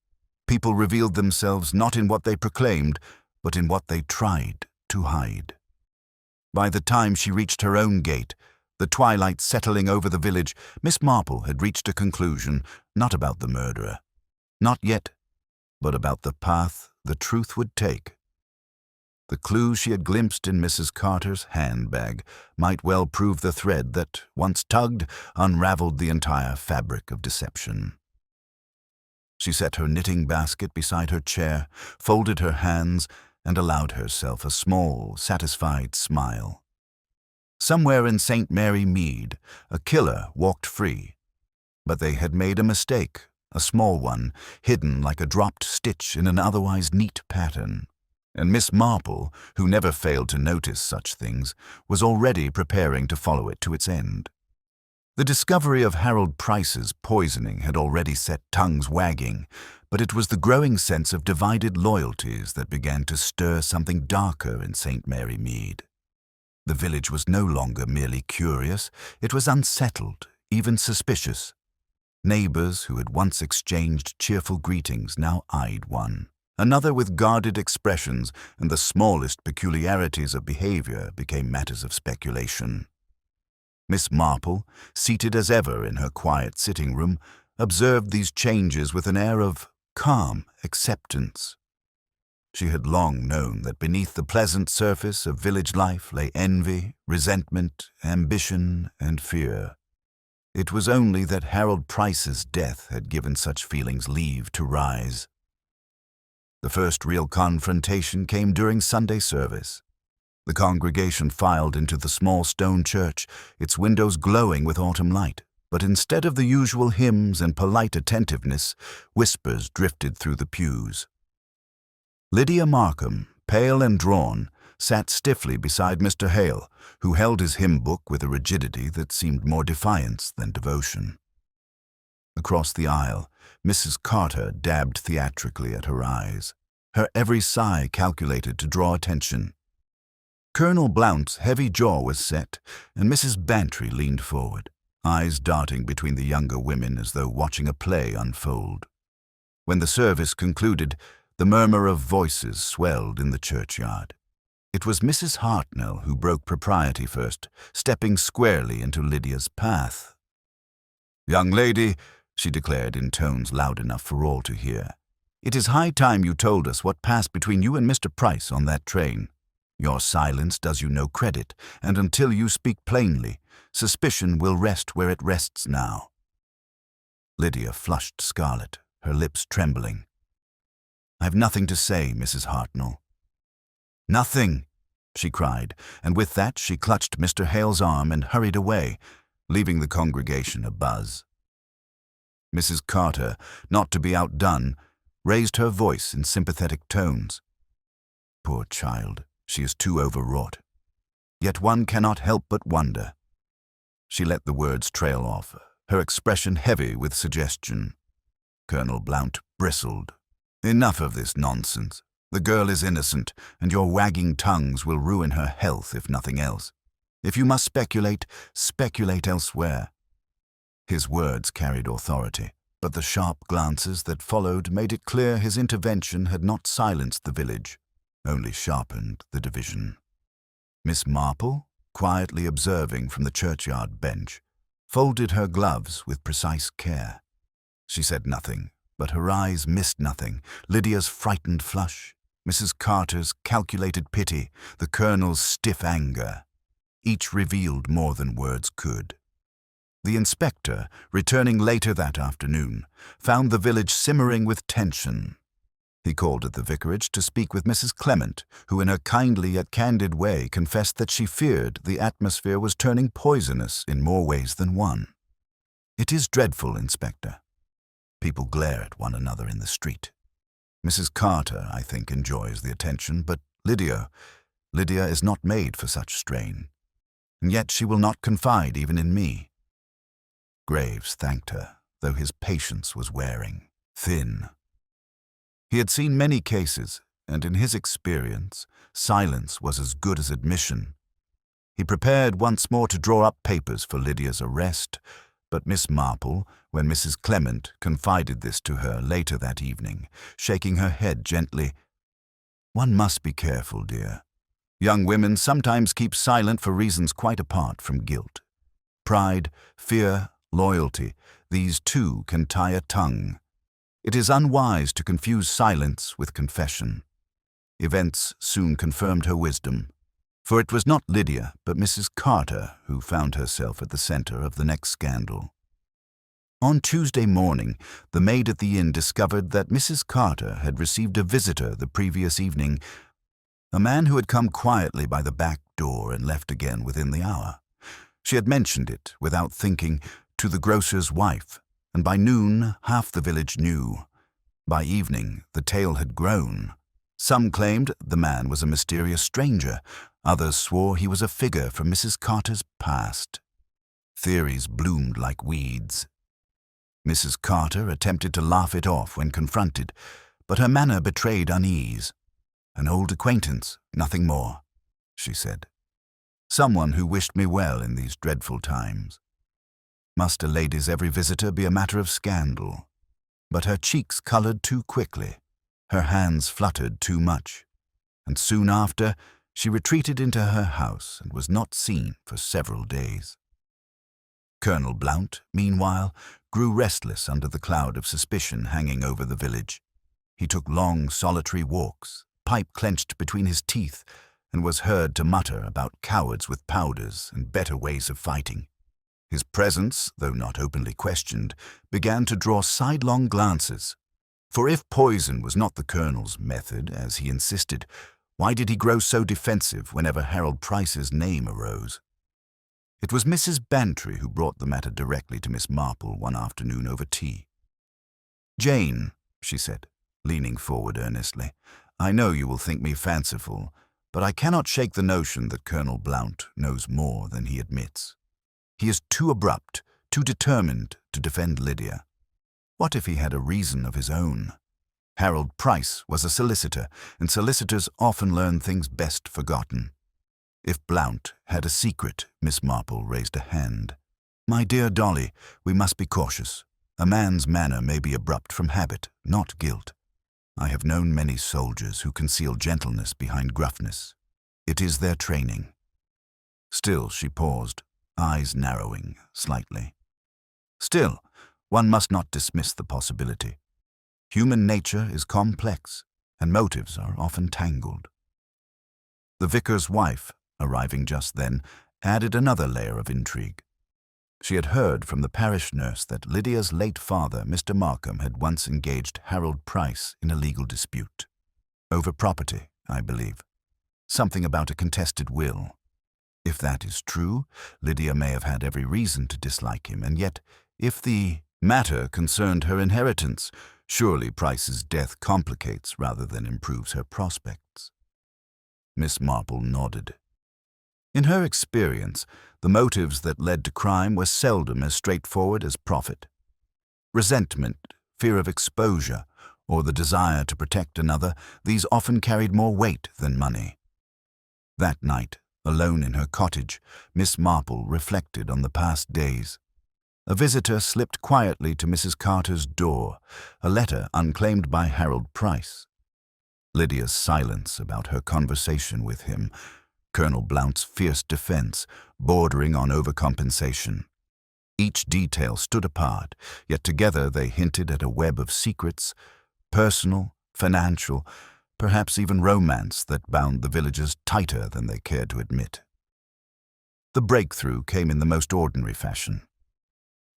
People revealed themselves not in what they proclaimed, but in what they tried to hide. By the time she reached her own gate, the twilight settling over the village, Miss Marple had reached a conclusion, not about the murderer. Not yet, but about the path the truth would take. The clue she had glimpsed in Mrs. Carter's handbag might well prove the thread that, once tugged, unraveled the entire fabric of deception. She set her knitting basket beside her chair, folded her hands, and allowed herself a small, satisfied smile. Somewhere in St. Mary Mead, a killer walked free. But they had made a mistake, a small one, hidden like a dropped stitch in an otherwise neat pattern. And Miss Marple, who never failed to notice such things, was already preparing to follow it to its end. The discovery of Harold Price's poisoning had already set tongues wagging, but it was the growing sense of divided loyalties that began to stir something darker in St. Mary Mead. The village was no longer merely curious, it was unsettled, even suspicious. Neighbors who had once exchanged cheerful greetings now eyed one another with guarded expressions, and the smallest peculiarities of behavior became matters of speculation. Miss Marple, seated as ever in her quiet sitting room, observed these changes with an air of calm acceptance. She had long known that beneath the pleasant surface of village life lay envy, resentment, ambition, and fear. It was only that Harold Price's death had given such feelings leave to rise. The first real confrontation came during Sunday service. The congregation filed into the small stone church, its windows glowing with autumn light, but instead of the usual hymns and polite attentiveness, whispers drifted through the pews. Lydia Markham, pale and drawn, sat stiffly beside Mr. Hale, who held his hymn book with a rigidity that seemed more defiance than devotion. Across the aisle, Mrs. Carter dabbed theatrically at her eyes, her every sigh calculated to draw attention. Colonel Blount's heavy jaw was set, and Mrs. Bantry leaned forward, eyes darting between the younger women as though watching a play unfold. When the service concluded, the murmur of voices swelled in the churchyard. It was Mrs. Hartnell who broke propriety first, stepping squarely into Lydia's path. "Young lady," she declared in tones loud enough for all to hear, "it is high time you told us what passed between you and Mr. Price on that train. Your silence does you no credit, and until you speak plainly, suspicion will rest where it rests now." Lydia flushed scarlet, her lips trembling. "I've nothing to say, Mrs. Hartnell." "Nothing!" she cried, and with that she clutched Mr. Hale's arm and hurried away, leaving the congregation abuzz. Mrs. Carter, not to be outdone, raised her voice in sympathetic tones. "Poor child, she is too overwrought. Yet one cannot help but wonder." She let the words trail off, her expression heavy with suggestion. Colonel Blount bristled. "Enough of this nonsense. The girl is innocent, and your wagging tongues will ruin her health if nothing else. If you must speculate, speculate elsewhere." His words carried authority, but the sharp glances that followed made it clear his intervention had not silenced the village, only sharpened the division. Miss Marple, quietly observing from the churchyard bench, folded her gloves with precise care. She said nothing, but her eyes missed nothing: Lydia's frightened flush, Mrs. Carter's calculated pity, the Colonel's stiff anger. Each revealed more than words could. The inspector, returning later that afternoon, found the village simmering with tension. He called at the vicarage to speak with Mrs. Clement, who in her kindly yet candid way confessed that she feared the atmosphere was turning poisonous in more ways than one. "It is dreadful, Inspector." People glare at one another in the street. Mrs. Carter, I think, enjoys the attention, but Lydia is not made for such strain. And yet she will not confide even in me. Graves thanked her, though his patience was wearing thin. He had seen many cases, and in his experience, silence was as good as admission. He prepared once more to draw up papers for Lydia's arrest, but Miss Marple, when Mrs. Clement confided this to her later that evening, shaking her head gently, "One must be careful, dear. Young women sometimes keep silent for reasons quite apart from guilt. Pride, fear, loyalty, these too can tie a tongue. It is unwise to confuse silence with confession." Events soon confirmed her wisdom, for it was not Lydia but Mrs. Carter who found herself at the center of the next scandal. On Tuesday morning, the maid at the inn discovered that Mrs. Carter had received a visitor the previous evening, a man who had come quietly by the back door and left again within the hour. She had mentioned it, without thinking, to the grocer's wife, and by noon half the village knew. By evening the tale had grown. Some claimed the man was a mysterious stranger, others swore he was a figure from Mrs. Carter's past. Theories bloomed like weeds. Mrs. Carter attempted to laugh it off when confronted, but her manner betrayed unease. "An old acquaintance, nothing more," she said. "Someone who wished me well in these dreadful times. Must a lady's every visitor be a matter of scandal?" But her cheeks coloured too quickly, her hands fluttered too much, and soon after she retreated into her house and was not seen for several days. Colonel Blount, meanwhile, grew restless under the cloud of suspicion hanging over the village. He took long, solitary walks, pipe clenched between his teeth, and was heard to mutter about cowards with powders and better ways of fighting. His presence, though not openly questioned, began to draw sidelong glances. For if poison was not the colonel's method, as he insisted, why did he grow so defensive whenever Harold Price's name arose? It was Mrs. Bantry who brought the matter directly to Miss Marple one afternoon over tea. "Jane," she said, leaning forward earnestly, "I know you will think me fanciful, but I cannot shake the notion that Colonel Blount knows more than he admits. He is too abrupt, too determined to defend Lydia. What if he had a reason of his own? Harold Price was a solicitor, and solicitors often learn things best forgotten. If Blount had a secret," Miss Marple raised a hand. "My dear Dolly, we must be cautious. A man's manner may be abrupt from habit, not guilt. I have known many soldiers who conceal gentleness behind gruffness. It is their training." Still she paused, eyes narrowing slightly. "Still, one must not dismiss the possibility. Human nature is complex, and motives are often tangled." The vicar's wife, arriving just then, added another layer of intrigue. She had heard from the parish nurse that Lydia's late father, Mr. Markham, had once engaged Harold Price in a legal dispute. Over property, I believe. Something about a contested will. If that is true, Lydia may have had every reason to dislike him, and yet, if the matter concerned her inheritance, surely Price's death complicates rather than improves her prospects. Miss Marple nodded. In her experience, the motives that led to crime were seldom as straightforward as profit. Resentment, fear of exposure, or the desire to protect another, these often carried more weight than money. That night, alone in her cottage, Miss Marple reflected on the past days. A visitor slipped quietly to Mrs. Carter's door, a letter unclaimed by Harold Price. Lydia's silence about her conversation with him, Colonel Blount's fierce defense, bordering on overcompensation. Each detail stood apart, yet together they hinted at a web of secrets, personal, financial, perhaps even romance, that bound the villagers tighter than they cared to admit. The breakthrough came in the most ordinary fashion.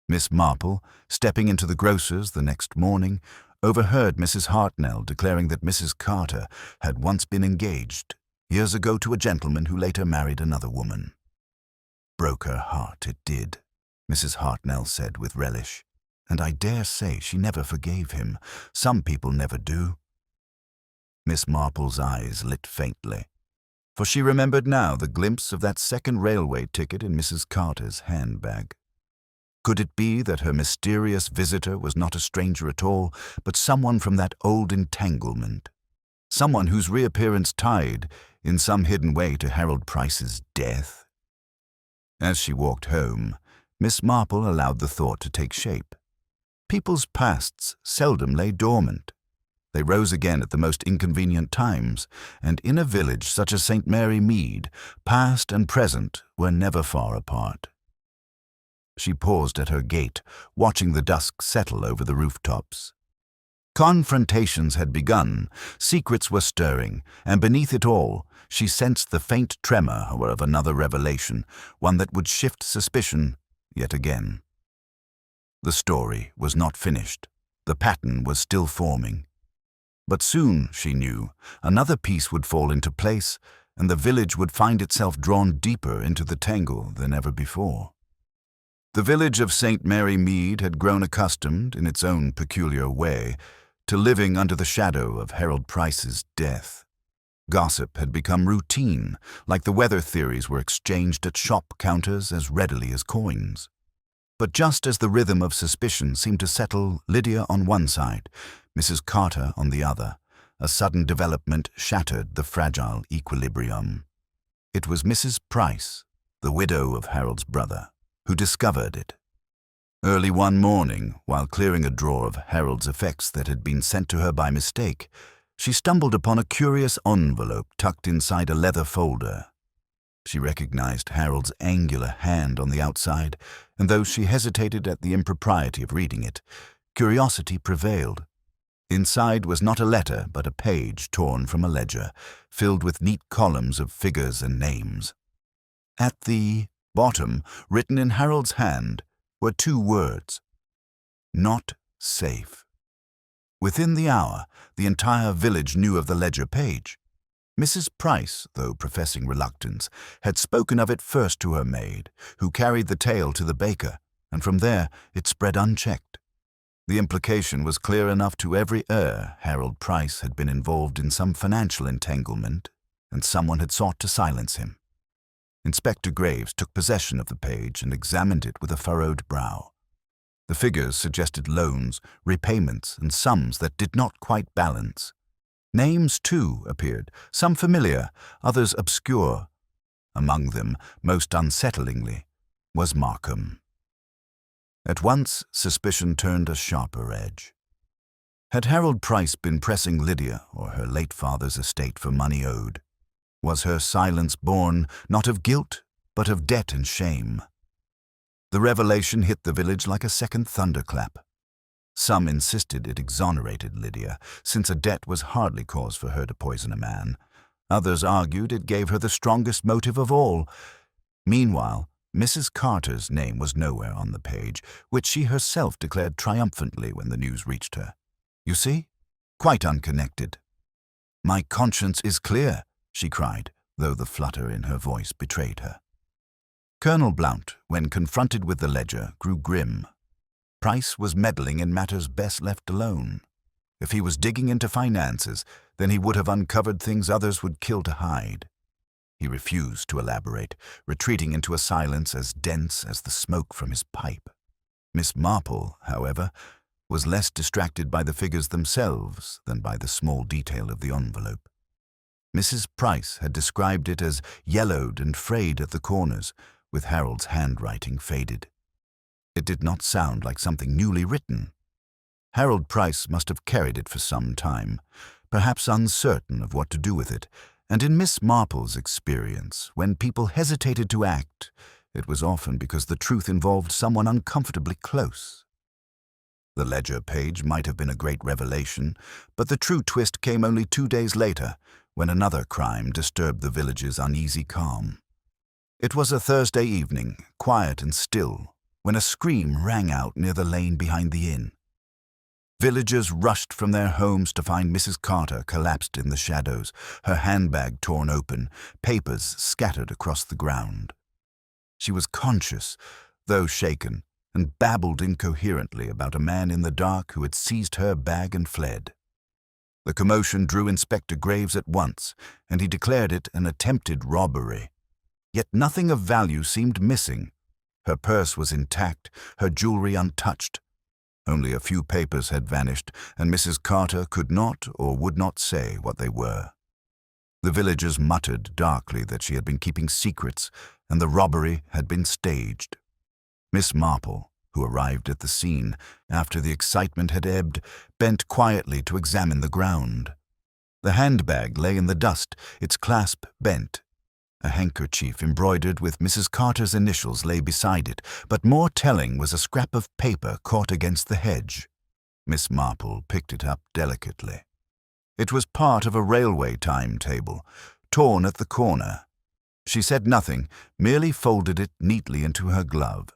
Miss Marple, stepping into the grocer's the next morning, overheard Mrs. Hartnell declaring that Mrs. Carter had once been engaged, years ago, to a gentleman who later married another woman. "Broke her heart, it did," Mrs. Hartnell said with relish, "and I dare say she never forgave him. Some people never do." Miss Marple's eyes lit faintly, for she remembered now the glimpse of that second railway ticket in Mrs. Carter's handbag. Could it be that her mysterious visitor was not a stranger at all, but someone from that old entanglement? Someone whose reappearance tied, in some hidden way, to Harold Price's death? As she walked home, Miss Marple allowed the thought to take shape. People's pasts seldom lay dormant. They rose again at the most inconvenient times, and in a village such as St. Mary Mead, past and present were never far apart. She paused at her gate, watching the dusk settle over the rooftops. Confrontations had begun, secrets were stirring, and beneath it all, she sensed the faint tremor of another revelation, one that would shift suspicion yet again. The story was not finished. The pattern was still forming. But soon, she knew, another piece would fall into place, and the village would find itself drawn deeper into the tangle than ever before. The village of St. Mary Mead had grown accustomed, in its own peculiar way, to living under the shadow of Harold Price's death. Gossip had become routine, like the weather theories were exchanged at shop counters as readily as coins. But just as the rhythm of suspicion seemed to settle Lydia on one side, Mrs. Carter on the other, a sudden development shattered the fragile equilibrium. It was Mrs. Price, the widow of Harold's brother, who discovered it. Early one morning, while clearing a drawer of Harold's effects that had been sent to her by mistake, she stumbled upon a curious envelope tucked inside a leather folder. She recognized Harold's angular hand on the outside, and though she hesitated at the impropriety of reading it, curiosity prevailed. Inside was not a letter, but a page torn from a ledger, filled with neat columns of figures and names. At the bottom, written in Harold's hand, were 2 words: "Not safe." Within the hour, the entire village knew of the ledger page. Mrs. Price, though professing reluctance, had spoken of it first to her maid, who carried the tale to the baker, and from there it spread unchecked. The implication was clear enough to every ear. Harold Price had been involved in some financial entanglement, and someone had sought to silence him. Inspector Graves took possession of the page and examined it with a furrowed brow. The figures suggested loans, repayments, and sums that did not quite balance. Names, too, appeared, some familiar, others obscure. Among them, most unsettlingly, was Markham. At once, suspicion turned a sharper edge. Had Harold Price been pressing Lydia or her late father's estate for money owed? Was her silence born not of guilt, but of debt and shame? The revelation hit the village like a second thunderclap. Some insisted it exonerated Lydia, since a debt was hardly cause for her to poison a man. Others argued it gave her the strongest motive of all. Meanwhile, Mrs. Carter's name was nowhere on the page, which she herself declared triumphantly when the news reached her. "You see? Quite unconnected." "My conscience is clear," she cried, though the flutter in her voice betrayed her. Colonel Blount, when confronted with the ledger, grew grim. Price was meddling in matters best left alone. If he was digging into finances, then he would have uncovered things others would kill to hide. He refused to elaborate, retreating into a silence as dense as the smoke from his pipe. Miss Marple, however, was less distracted by the figures themselves than by the small detail of the envelope. Mrs. Price had described it as yellowed and frayed at the corners, with Harold's handwriting faded. It did not sound like something newly written. Harold Price must have carried it for some time, perhaps uncertain of what to do with it, and in Miss Marple's experience, when people hesitated to act, it was often because the truth involved someone uncomfortably close. The ledger page might have been a great revelation, but the true twist came only 2 days later, when another crime disturbed the village's uneasy calm. It was a Thursday evening, quiet and still, when a scream rang out near the lane behind the inn. Villagers rushed from their homes to find Mrs. Carter collapsed in the shadows, her handbag torn open, papers scattered across the ground. She was conscious, though shaken, and babbled incoherently about a man in the dark who had seized her bag and fled. The commotion drew Inspector Graves at once, and he declared it an attempted robbery. Yet nothing of value seemed missing. Her purse was intact, her jewelry untouched. Only a few papers had vanished, and Mrs. Carter could not or would not say what they were. The villagers muttered darkly that she had been keeping secrets, and the robbery had been staged. Miss Marple, who arrived at the scene after the excitement had ebbed, bent quietly to examine the ground. The handbag lay in the dust, its clasp bent. A handkerchief embroidered with Mrs. Carter's initials lay beside it, but more telling was a scrap of paper caught against the hedge. Miss Marple picked it up delicately. It was part of a railway timetable, torn at the corner. She said nothing, merely folded it neatly into her glove.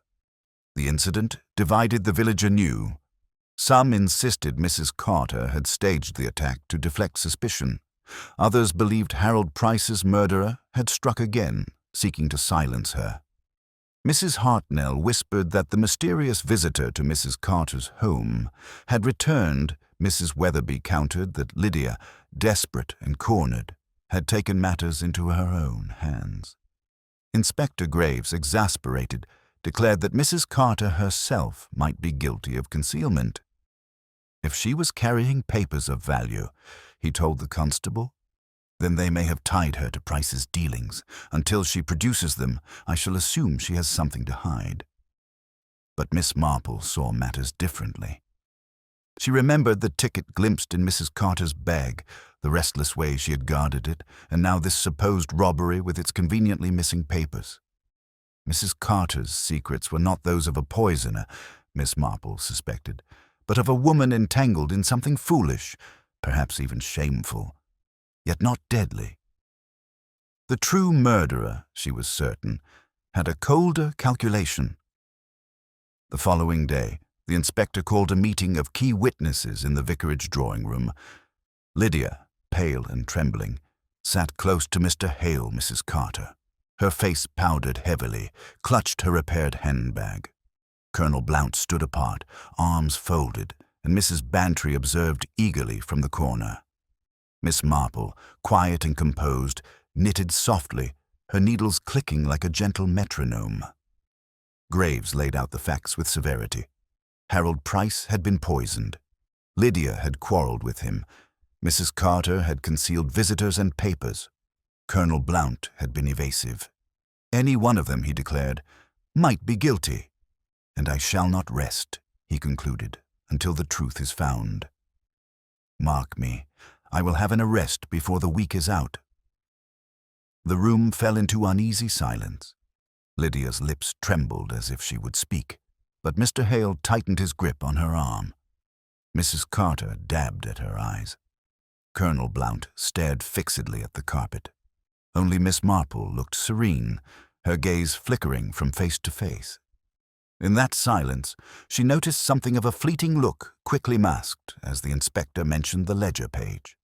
The incident divided the village anew. Some insisted Mrs. Carter had staged the attack to deflect suspicion. Others believed Harold Price's murderer had struck again, seeking to silence her. Mrs. Hartnell whispered that the mysterious visitor to Mrs. Carter's home had returned. Mrs. Weatherby countered that Lydia, desperate and cornered, had taken matters into her own hands. Inspector Graves, exasperated, declared that Mrs. Carter herself might be guilty of concealment. If she was carrying papers of value, he told the constable, then they may have tied her to Price's dealings. Until she produces them, I shall assume she has something to hide. But Miss Marple saw matters differently. She remembered the ticket glimpsed in Mrs. Carter's bag, the restless way she had guarded it, and now this supposed robbery with its conveniently missing papers. Mrs. Carter's secrets were not those of a poisoner, Miss Marple suspected, but of a woman entangled in something foolish, perhaps even shameful, yet not deadly. The true murderer, she was certain, had a colder calculation. The following day, the inspector called a meeting of key witnesses in the vicarage drawing-room. Lydia, pale and trembling, sat close to Mr. Hale. Mrs. Carter, her face powdered heavily, clutched her repaired handbag. Colonel Blount stood apart, arms folded, and Mrs. Bantry observed eagerly from the corner. Miss Marple, quiet and composed, knitted softly, her needles clicking like a gentle metronome. Graves laid out the facts with severity. Harold Price had been poisoned. Lydia had quarreled with him. Mrs. Carter had concealed visitors and papers. Colonel Blount had been evasive. Any one of them, he declared, might be guilty. And I shall not rest, he concluded, until the truth is found. Mark me, I will have an arrest before the week is out. The room fell into uneasy silence. Lydia's lips trembled as if she would speak, but Mr. Hale tightened his grip on her arm. Mrs. Carter dabbed at her eyes. Colonel Blount stared fixedly at the carpet. Only Miss Marple looked serene, her gaze flickering from face to face. In that silence, she noticed something of a fleeting look quickly masked as the inspector mentioned the ledger page.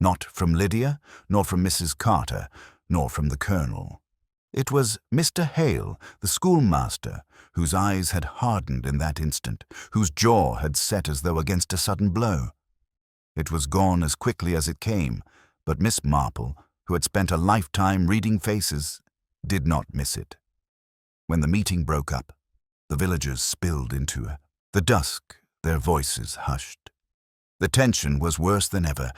Not from Lydia, nor from Mrs. Carter, nor from the colonel. It was Mr. Hale, the schoolmaster, whose eyes had hardened in that instant, whose jaw had set as though against a sudden blow. It was gone as quickly as it came, but Miss Marple, who had spent a lifetime reading faces, did not miss it. When the meeting broke up, the villagers spilled into the dusk, their voices hushed. The tension was worse than ever.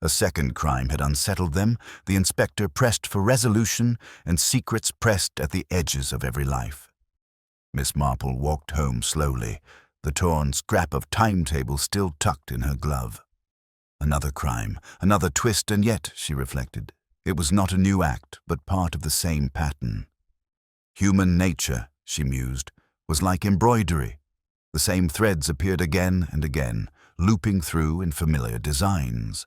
A second crime had unsettled them. The inspector pressed for resolution, and secrets pressed at the edges of every life. Miss Marple walked home slowly, the torn scrap of timetable still tucked in her glove. Another crime, another twist, and yet, she reflected, it was not a new act, but part of the same pattern. Human nature, she mused, was like embroidery. The same threads appeared again and again, looping through in familiar designs.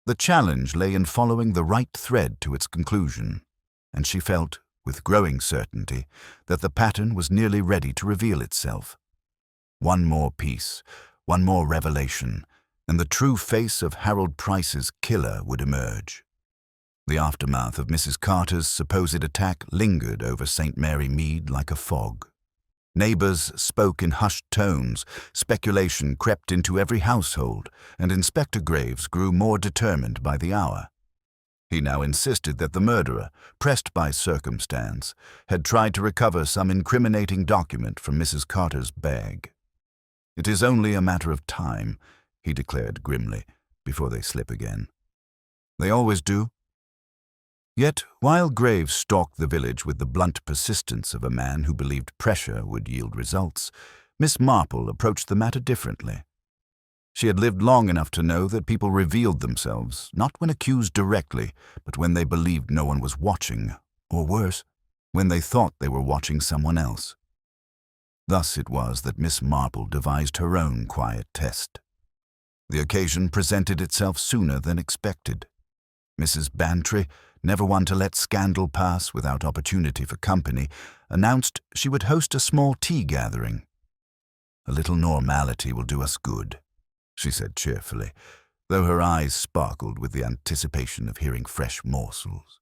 The challenge lay in following the right thread to its conclusion, and she felt, with growing certainty, that the pattern was nearly ready to reveal itself. One more piece, one more revelation, and the true face of Harold Price's killer would emerge. The aftermath of Mrs. Carter's supposed attack lingered over St. Mary Mead like a fog. Neighbors spoke in hushed tones, speculation crept into every household, and Inspector Graves grew more determined by the hour. He now insisted that the murderer, pressed by circumstance, had tried to recover some incriminating document from Mrs. Carter's bag. "It is only a matter of time," he declared grimly, "before they slip again. They always do." Yet, while Graves stalked the village with the blunt persistence of a man who believed pressure would yield results, Miss Marple approached the matter differently. She had lived long enough to know that people revealed themselves, not when accused directly, but when they believed no one was watching, or worse, when they thought they were watching someone else. Thus it was that Miss Marple devised her own quiet test. The occasion presented itself sooner than expected. Mrs. Bantry, never one to let scandal pass without opportunity for company, announced she would host a small tea gathering. "A little normality will do us good," she said cheerfully. though her eyes sparkled with the anticipation of hearing fresh morsels.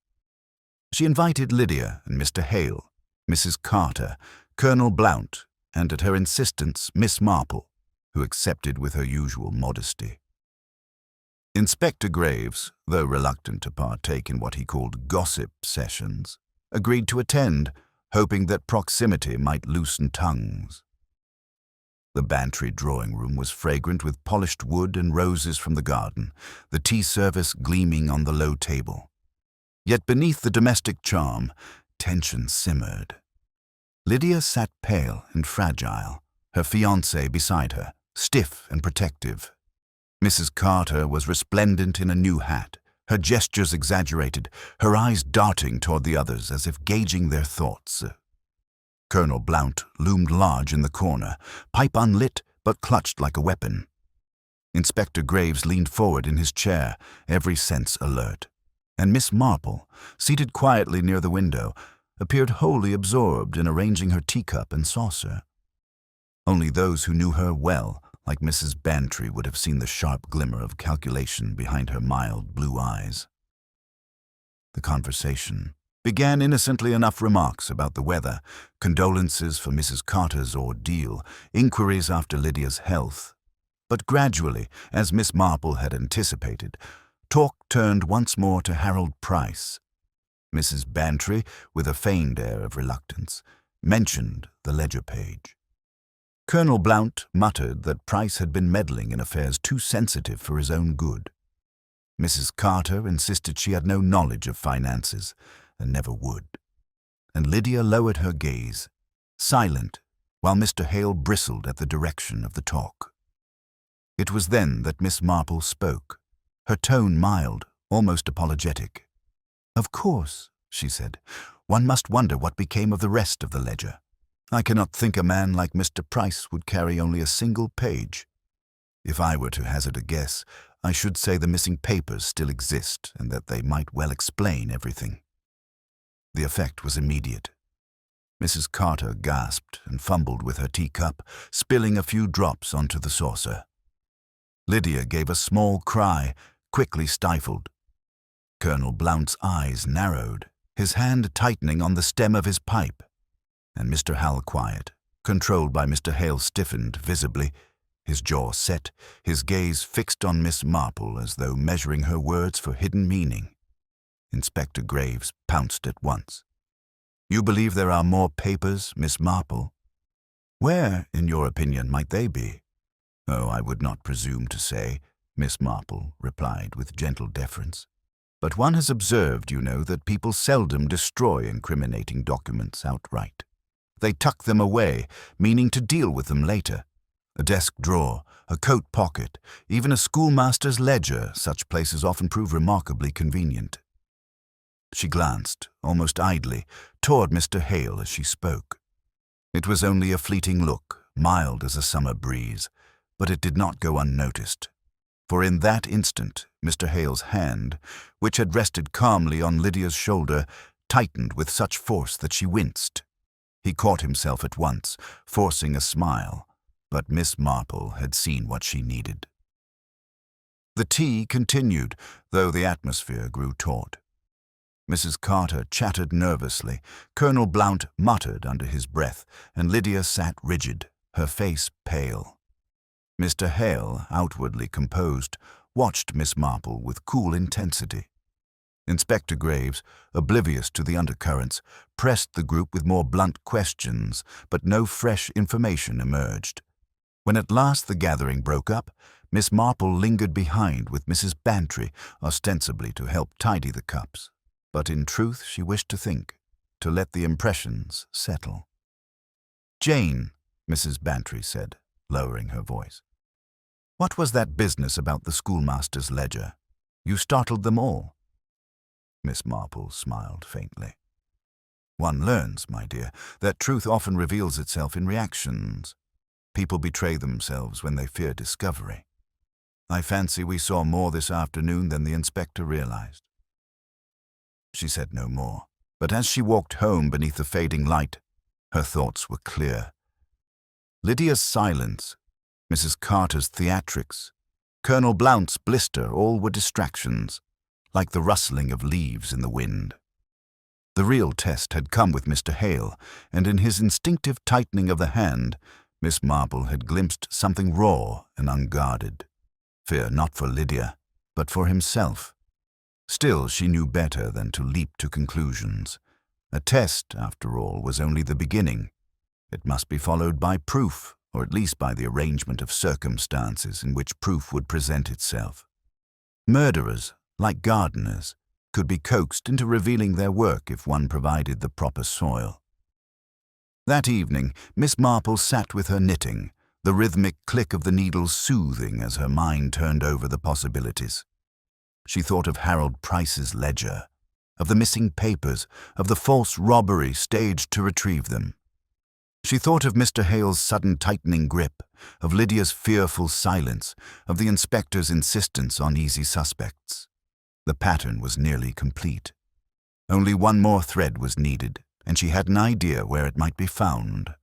She invited Lydia and Mr. Hale, Mrs. Carter, Colonel Blount, and at her insistence, Miss Marple, who accepted with her usual modesty. Inspector Graves, though reluctant to partake in what he called gossip sessions, agreed to attend, hoping that proximity might loosen tongues. The Bantry drawing-room was fragrant with polished wood and roses from the garden, the tea service gleaming on the low table. Yet beneath the domestic charm, tension simmered. Lydia sat pale and fragile, her fiancé beside her, stiff and protective. Mrs. Carter was resplendent in a new hat, her gestures exaggerated, her eyes darting toward the others as if gauging their thoughts. Colonel Blount loomed large in the corner, pipe unlit but clutched like a weapon. Inspector Graves leaned forward in his chair, every sense alert, and Miss Marple, seated quietly near the window, appeared wholly absorbed in arranging her teacup and saucer. Only those who knew her well, like Mrs. Bantry, would have seen the sharp glimmer of calculation behind her mild blue eyes. The conversation began innocently enough: remarks about the weather, condolences for Mrs. Carter's ordeal, inquiries after Lydia's health. But gradually, as Miss Marple had anticipated, talk turned once more to Harold Price. Mrs. Bantry, with a feigned air of reluctance, mentioned the ledger page. Colonel Blount muttered that Price had been meddling in affairs too sensitive for his own good. Mrs. Carter insisted she had no knowledge of finances, and never would. And Lydia lowered her gaze, silent, while Mr. Hale bristled at the direction of the talk. It was then that Miss Marple spoke, her tone mild, almost apologetic. "Of course," she said, "one must wonder what became of the rest of the ledger. I cannot think a man like Mr. Price would carry only a single page. If I were to hazard a guess, I should say the missing papers still exist and that they might well explain everything." The effect was immediate. Mrs. Carter gasped and fumbled with her teacup, spilling a few drops onto the saucer. Lydia gave a small cry, quickly stifled. Colonel Blount's eyes narrowed, his hand tightening on the stem of his pipe, and Mr. Hal quiet, controlled by Mr. Hale, stiffened visibly, his jaw set, his gaze fixed on Miss Marple as though measuring her words for hidden meaning. Inspector Graves pounced at once. "You believe there are more papers, Miss Marple? Where, in your opinion, might they be?" "Oh, I would not presume to say," Miss Marple replied with gentle deference. "But one has observed, you know, that people seldom destroy incriminating documents outright. They tuck them away, meaning to deal with them later. A desk drawer, a coat pocket, even a schoolmaster's ledger, such places often prove remarkably convenient." She glanced, almost idly, toward Mr. Hale as she spoke. It was only a fleeting look, mild as a summer breeze, but it did not go unnoticed. For in that instant, Mr. Hale's hand, which had rested calmly on Lydia's shoulder, tightened with such force that she winced. He caught himself at once, forcing a smile, but Miss Marple had seen what she needed. The tea continued, though the atmosphere grew taut. Mrs. Carter chattered nervously, Colonel Blount muttered under his breath, and Lydia sat rigid, her face pale. Mr. Hale, outwardly composed, watched Miss Marple with cool intensity. Inspector Graves, oblivious to the undercurrents, pressed the group with more blunt questions, but no fresh information emerged. When at last the gathering broke up, Miss Marple lingered behind with Mrs. Bantry, ostensibly to help tidy the cups. But in truth she wished to think, to let the impressions settle. "Jane," Mrs. Bantry said, lowering her voice, "what was that business about the schoolmaster's ledger? You startled them all." Miss Marple smiled faintly. "One learns, my dear, that truth often reveals itself in reactions. People betray themselves when they fear discovery. I fancy we saw more this afternoon than the inspector realized." She said no more, but as she walked home beneath the fading light, her thoughts were clear. Lydia's silence, Mrs. Carter's theatrics, Colonel Blount's blister, all were distractions, like the rustling of leaves in the wind. The real test had come with Mr. Hale, and in his instinctive tightening of the hand, Miss Marple had glimpsed something raw and unguarded. Fear not for Lydia, but for himself. Still, she knew better than to leap to conclusions. A test, after all, was only the beginning. It must be followed by proof, or at least by the arrangement of circumstances in which proof would present itself. Murderers, like gardeners, could be coaxed into revealing their work if one provided the proper soil. That evening, Miss Marple sat with her knitting, the rhythmic click of the needles soothing as her mind turned over the possibilities. She thought of Harold Price's ledger, of the missing papers, of the false robbery staged to retrieve them. She thought of Mr. Hale's sudden tightening grip, of Lydia's fearful silence, of the inspector's insistence on easy suspects. The pattern was nearly complete. Only one more thread was needed, and she had an idea where it might be found.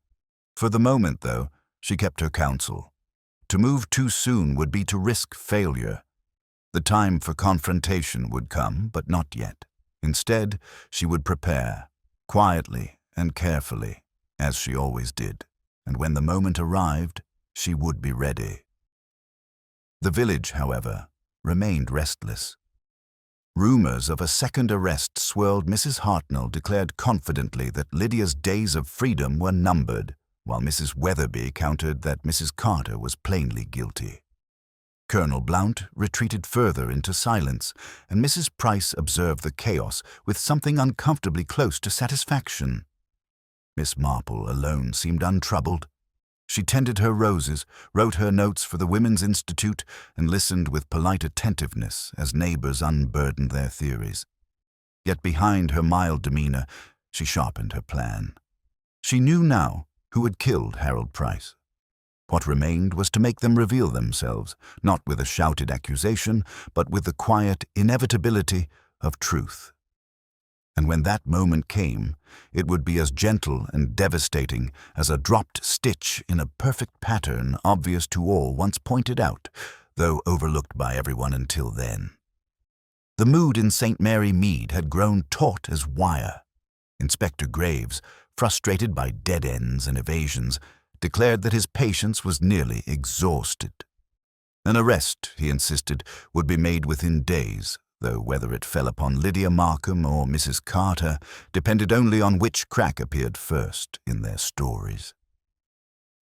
For the moment, though, she kept her counsel. To move too soon would be to risk failure. The time for confrontation would come, but not yet. Instead, she would prepare, quietly and carefully, as she always did, and when the moment arrived, she would be ready. The village, however, remained restless. Rumors of a second arrest swirled. Mrs. Hartnell declared confidently that Lydia's days of freedom were numbered, while Mrs. Weatherby countered that Mrs. Carter was plainly guilty. Colonel Blount retreated further into silence, and Mrs. Price observed the chaos with something uncomfortably close to satisfaction. Miss Marple alone seemed untroubled. She tended her roses, wrote her notes for the Women's Institute, and listened with polite attentiveness as neighbors unburdened their theories. Yet behind her mild demeanor, she sharpened her plan. She knew now who had killed Harold Price. What remained was to make them reveal themselves, not with a shouted accusation, but with the quiet inevitability of truth. And when that moment came, it would be as gentle and devastating as a dropped stitch in a perfect pattern obvious to all once pointed out, though overlooked by everyone until then. The mood in St. Mary Mead had grown taut as wire. Inspector Graves, frustrated by dead ends and evasions, declared that his patience was nearly exhausted. An arrest, he insisted, would be made within days, though whether it fell upon Lydia Markham or Mrs. Carter depended only on which crack appeared first in their stories.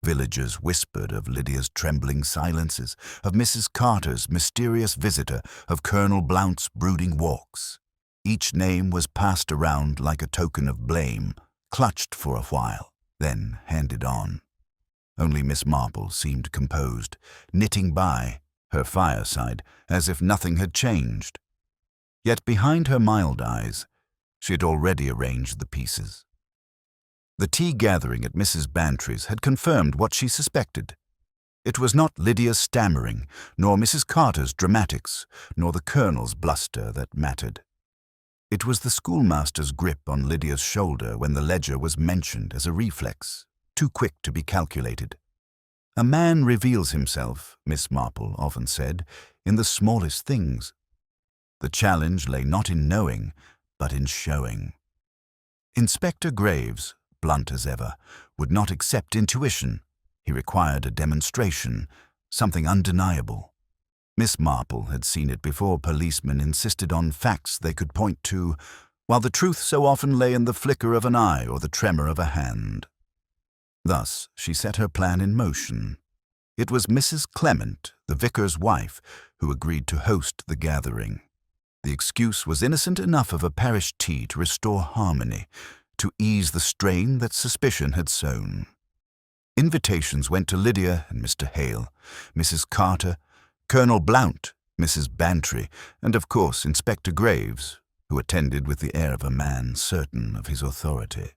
Villagers whispered of Lydia's trembling silences, of Mrs. Carter's mysterious visitor, of Colonel Blount's brooding walks. Each name was passed around like a token of blame, clutched for a while, then handed on. Only Miss Marple seemed composed, knitting by her fireside as if nothing had changed. Yet behind her mild eyes, she had already arranged the pieces. The tea gathering at Mrs. Bantry's had confirmed what she suspected. It was not Lydia's stammering, nor Mrs. Carter's dramatics, nor the Colonel's bluster that mattered. It was the schoolmaster's grip on Lydia's shoulder when the ledger was mentioned as a reflex, too quick to be calculated. A man reveals himself, Miss Marple often said, in the smallest things. The challenge lay not in knowing, but in showing. Inspector Graves, blunt as ever, would not accept intuition. He required a demonstration, something undeniable. Miss Marple had seen it before policemen insisted on facts they could point to, while the truth so often lay in the flicker of an eye or the tremor of a hand. Thus she set her plan in motion. It was Mrs. Clement, the vicar's wife, who agreed to host the gathering. The excuse was innocent enough of a parish tea to restore harmony, to ease the strain that suspicion had sown. Invitations went to Lydia and Mr. Hale, Mrs. Carter, Colonel Blount, Mrs. Bantry, and of course Inspector Graves, who attended with the air of a man certain of his authority.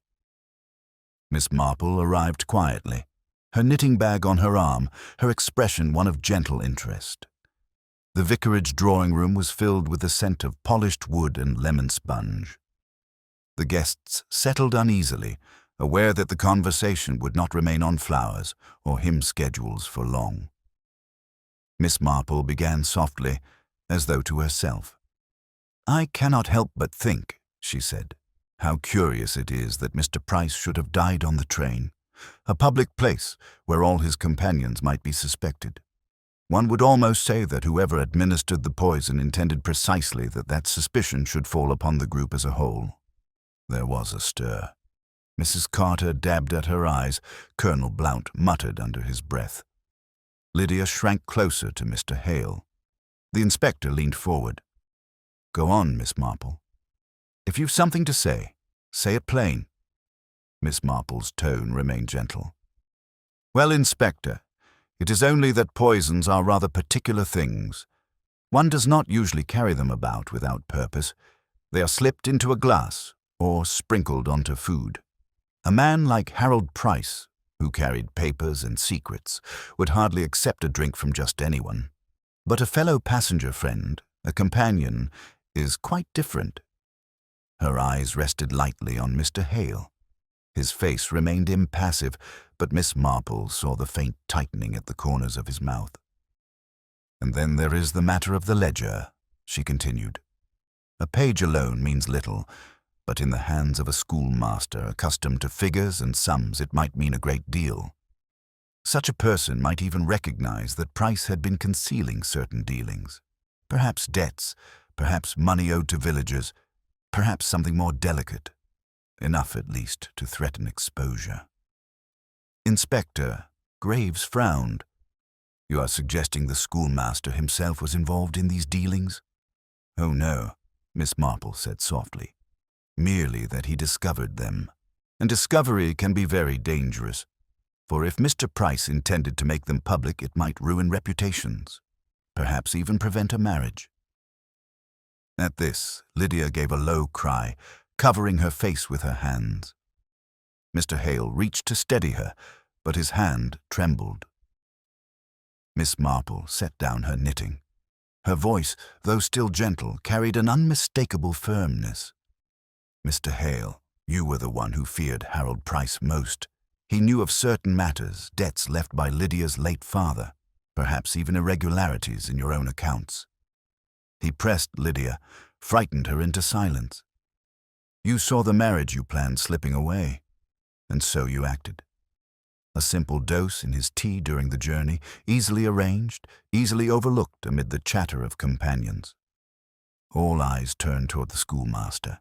Miss Marple arrived quietly, her knitting bag on her arm, her expression one of gentle interest. The vicarage drawing-room was filled with the scent of polished wood and lemon sponge. The guests settled uneasily, aware that the conversation would not remain on flowers or hymn schedules for long. Miss Marple began softly, as though to herself. "I cannot help but think," she said, "how curious it is that Mr. Price should have died on the train, a public place where all his companions might be suspected. One would almost say that whoever administered the poison intended precisely that that suspicion should fall upon the group as a whole." There was a stir. Mrs. Carter dabbed at her eyes. Colonel Blount muttered under his breath. Lydia shrank closer to Mr. Hale. The inspector leaned forward. "Go on, Miss Marple. If you've something to say it plain." Miss Marple's tone remained gentle. "Well, Inspector, it is only that poisons are rather particular things. One does not usually carry them about without purpose. They are slipped into a glass or sprinkled onto food. A man like Harold Price, who carried papers and secrets, would hardly accept a drink from just anyone. But a fellow passenger friend, a companion, is quite different." Her eyes rested lightly on Mr. Hale. His face remained impassive, but Miss Marple saw the faint tightening at the corners of his mouth. "And then there is the matter of the ledger," she continued. "A page alone means little, but in the hands of a schoolmaster accustomed to figures and sums it might mean a great deal. Such a person might even recognize that Price had been concealing certain dealings, perhaps debts, perhaps money owed to villagers, perhaps something more delicate, enough at least to threaten exposure." Inspector Graves frowned. "You are suggesting the schoolmaster himself was involved in these dealings?" "Oh no," Miss Marple said softly. "Merely that he discovered them. And discovery can be very dangerous, for if Mr. Price intended to make them public, it might ruin reputations, perhaps even prevent a marriage." At this, Lydia gave a low cry, covering her face with her hands. Mr. Hale reached to steady her, but his hand trembled. Miss Marple set down her knitting. Her voice, though still gentle, carried an unmistakable firmness. "Mr. Hale, you were the one who feared Harold Price most. He knew of certain matters, debts left by Lydia's late father, perhaps even irregularities in your own accounts. He pressed Lydia, frightened her into silence. You saw the marriage you planned slipping away, and so you acted. A simple dose in his tea during the journey, easily arranged, easily overlooked amid the chatter of companions." All eyes turned toward the schoolmaster.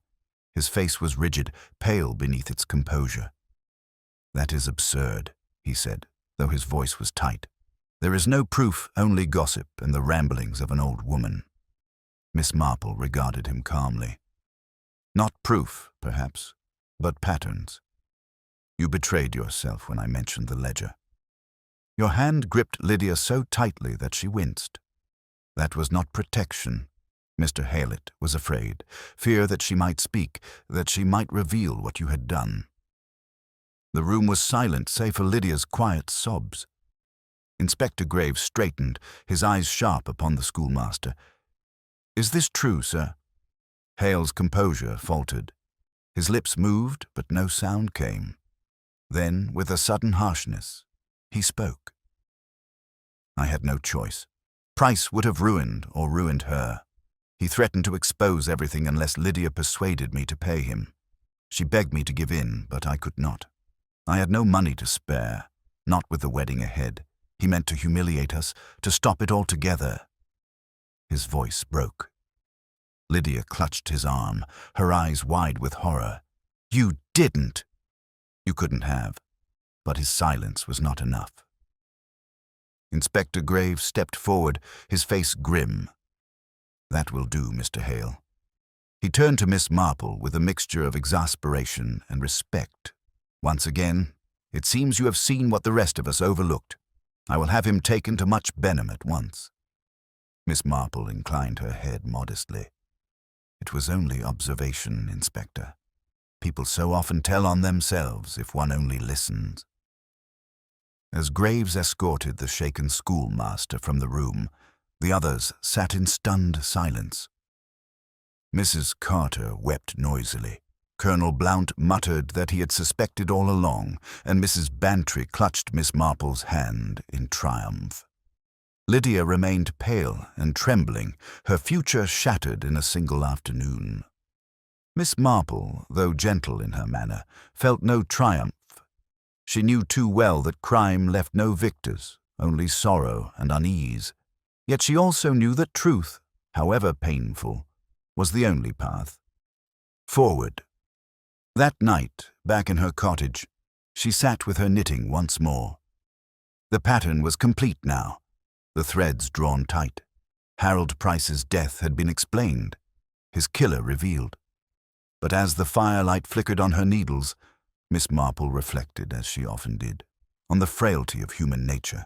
His face was rigid, pale beneath its composure. "That is absurd," he said, though his voice was tight. "There is no proof, only gossip and the ramblings of an old woman." Miss Marple regarded him calmly. "Not proof, perhaps, but patterns. You betrayed yourself when I mentioned the ledger." Your hand gripped Lydia so tightly that she winced. That was not protection. Mr. Haylett was afraid, fear that she might speak, that she might reveal what you had done. The room was silent, save for Lydia's quiet sobs. Inspector Graves straightened, his eyes sharp upon the schoolmaster. "Is this true, sir?" Hale's composure faltered. His lips moved, but no sound came. Then, with a sudden harshness, he spoke. "I had no choice. Price would have ruined her. He threatened to expose everything unless Lydia persuaded me to pay him. She begged me to give in, but I could not. I had no money to spare, not with the wedding ahead. He meant to humiliate us, to stop it altogether." His voice broke. Lydia clutched his arm, her eyes wide with horror. "You didn't!" "You couldn't have." But his silence was not enough. Inspector Graves stepped forward, his face grim. "That will do, Mr. Hale." He turned to Miss Marple with a mixture of exasperation and respect. "Once again, it seems you have seen what the rest of us overlooked. I will have him taken to Much Benham at once." Miss Marple inclined her head modestly. "It was only observation, Inspector. People so often tell on themselves if one only listens." As Graves escorted the shaken schoolmaster from the room, the others sat in stunned silence. Mrs. Carter wept noisily. Colonel Blount muttered that he had suspected all along, and Mrs. Bantry clutched Miss Marple's hand in triumph. Lydia remained pale and trembling, her future shattered in a single afternoon. Miss Marple, though gentle in her manner, felt no triumph. She knew too well that crime left no victors, only sorrow and unease. Yet she also knew that truth, however painful, was the only path forward. That night, back in her cottage, she sat with her knitting once more. The pattern was complete now, the threads drawn tight. Harold Price's death had been explained, his killer revealed. But as the firelight flickered on her needles, Miss Marple reflected, as she often did, on the frailty of human nature.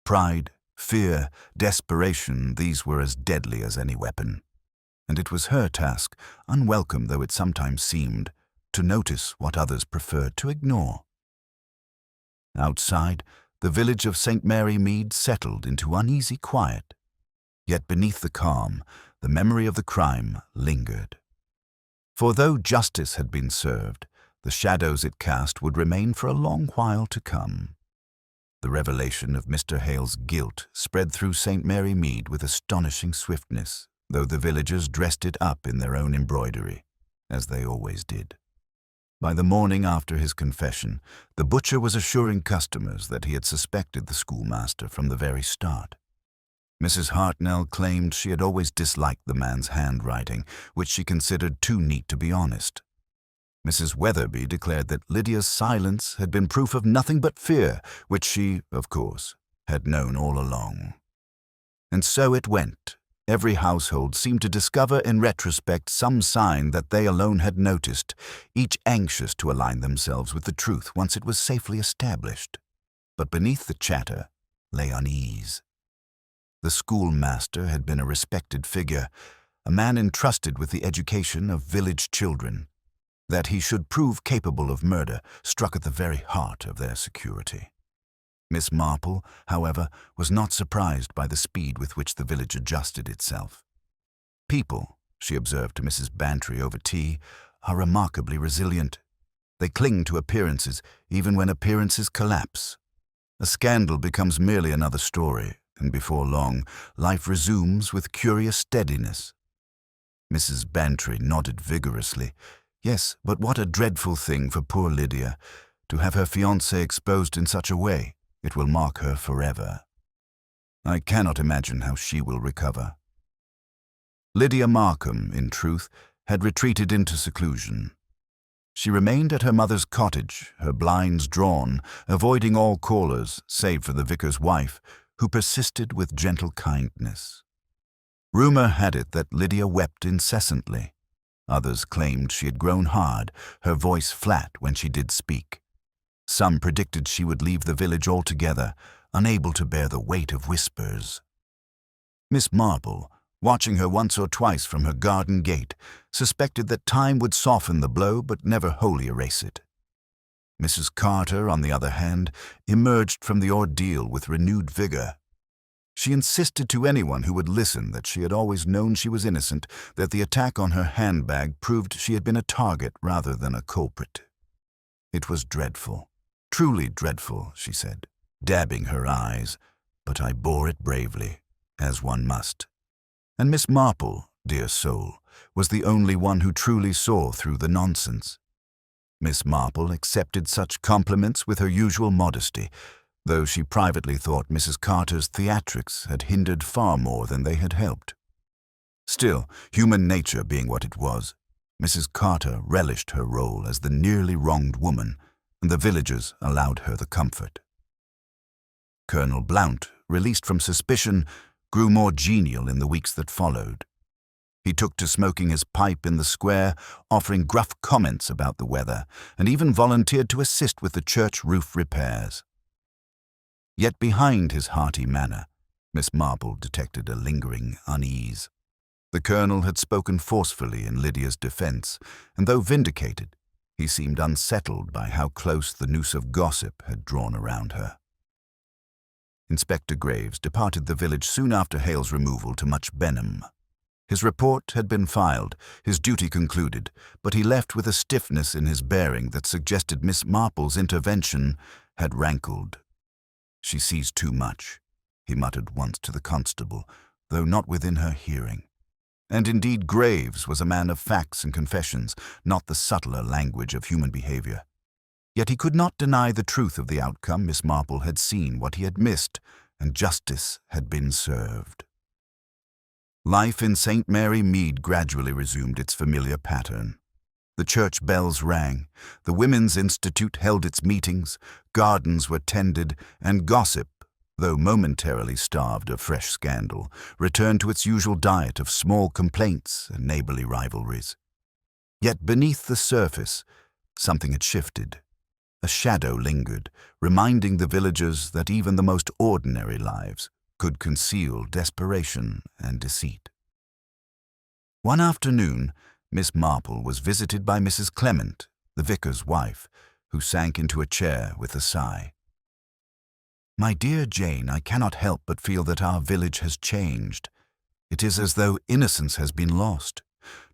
Pride, fear, desperation, these were as deadly as any weapon. And it was her task, unwelcome though it sometimes seemed, to notice what others preferred to ignore. Outside, the village of St. Mary Mead settled into uneasy quiet. Yet beneath the calm, the memory of the crime lingered. For though justice had been served, the shadows it cast would remain for a long while to come. The revelation of Mr. Hale's guilt spread through St. Mary Mead with astonishing swiftness, though the villagers dressed it up in their own embroidery, as they always did. By the morning after his confession, the butcher was assuring customers that he had suspected the schoolmaster from the very start. Mrs. Hartnell claimed she had always disliked the man's handwriting, which she considered too neat to be honest. Mrs. Weatherby declared that Lydia's silence had been proof of nothing but fear, which she, of course, had known all along. And so it went. Every household seemed to discover in retrospect some sign that they alone had noticed, each anxious to align themselves with the truth once it was safely established. But beneath the chatter lay unease. The schoolmaster had been a respected figure, a man entrusted with the education of village children. That he should prove capable of murder struck at the very heart of their security. Miss Marple, however, was not surprised by the speed with which the village adjusted itself. People, she observed to Mrs. Bantry over tea, are remarkably resilient. They cling to appearances even when appearances collapse. A scandal becomes merely another story, and before long, life resumes with curious steadiness. Mrs. Bantry nodded vigorously. Yes, but what a dreadful thing for poor Lydia, to have her fiancé exposed in such a way. It will mark her forever. I cannot imagine how she will recover. Lydia Markham, in truth, had retreated into seclusion. She remained at her mother's cottage, her blinds drawn, avoiding all callers, save for the vicar's wife, who persisted with gentle kindness. Rumor had it that Lydia wept incessantly. Others claimed she had grown hard, her voice flat when she did speak. Some predicted she would leave the village altogether, unable to bear the weight of whispers. Miss Marple, watching her once or twice from her garden gate, suspected that time would soften the blow but never wholly erase it. Mrs. Carter, on the other hand, emerged from the ordeal with renewed vigor. She insisted to anyone who would listen that she had always known she was innocent, that the attack on her handbag proved she had been a target rather than a culprit. It was dreadful, truly dreadful, she said, dabbing her eyes, but I bore it bravely, as one must. And Miss Marple, dear soul, was the only one who truly saw through the nonsense. Miss Marple accepted such compliments with her usual modesty, though she privately thought Mrs. Carter's theatrics had hindered far more than they had helped. Still, human nature being what it was, Mrs. Carter relished her role as the nearly wronged woman, and the villagers allowed her the comfort. Colonel Blount, released from suspicion, grew more genial in the weeks that followed. He took to smoking his pipe in the square, offering gruff comments about the weather, and even volunteered to assist with the church roof repairs. Yet behind his hearty manner, Miss Marple detected a lingering unease. The colonel had spoken forcefully in Lydia's defense, and though vindicated, he seemed unsettled by how close the noose of gossip had drawn around her. Inspector Graves departed the village soon after Hale's removal to Much Benham. His report had been filed, his duty concluded, but he left with a stiffness in his bearing that suggested Miss Marple's intervention had rankled. She sees too much. he muttered once to the constable, though not within her hearing. And indeed Graves was a man of facts and confessions, not the subtler language of human behavior. Yet he could not deny the truth of the outcome. Miss Marple had seen what he had missed, and justice had been served. Life in St. Mary Mead gradually resumed its familiar pattern. The church bells rang, the Women's Institute held its meetings, gardens were tended, and gossip, though momentarily starved of fresh scandal, returned to its usual diet of small complaints and neighborly rivalries. Yet beneath the surface, something had shifted. A shadow lingered, reminding the villagers that even the most ordinary lives could conceal desperation and deceit. One afternoon, Miss Marple was visited by Mrs. Clement, the vicar's wife, who sank into a chair with a sigh. "My dear Jane, I cannot help but feel that our village has changed. It is as though innocence has been lost.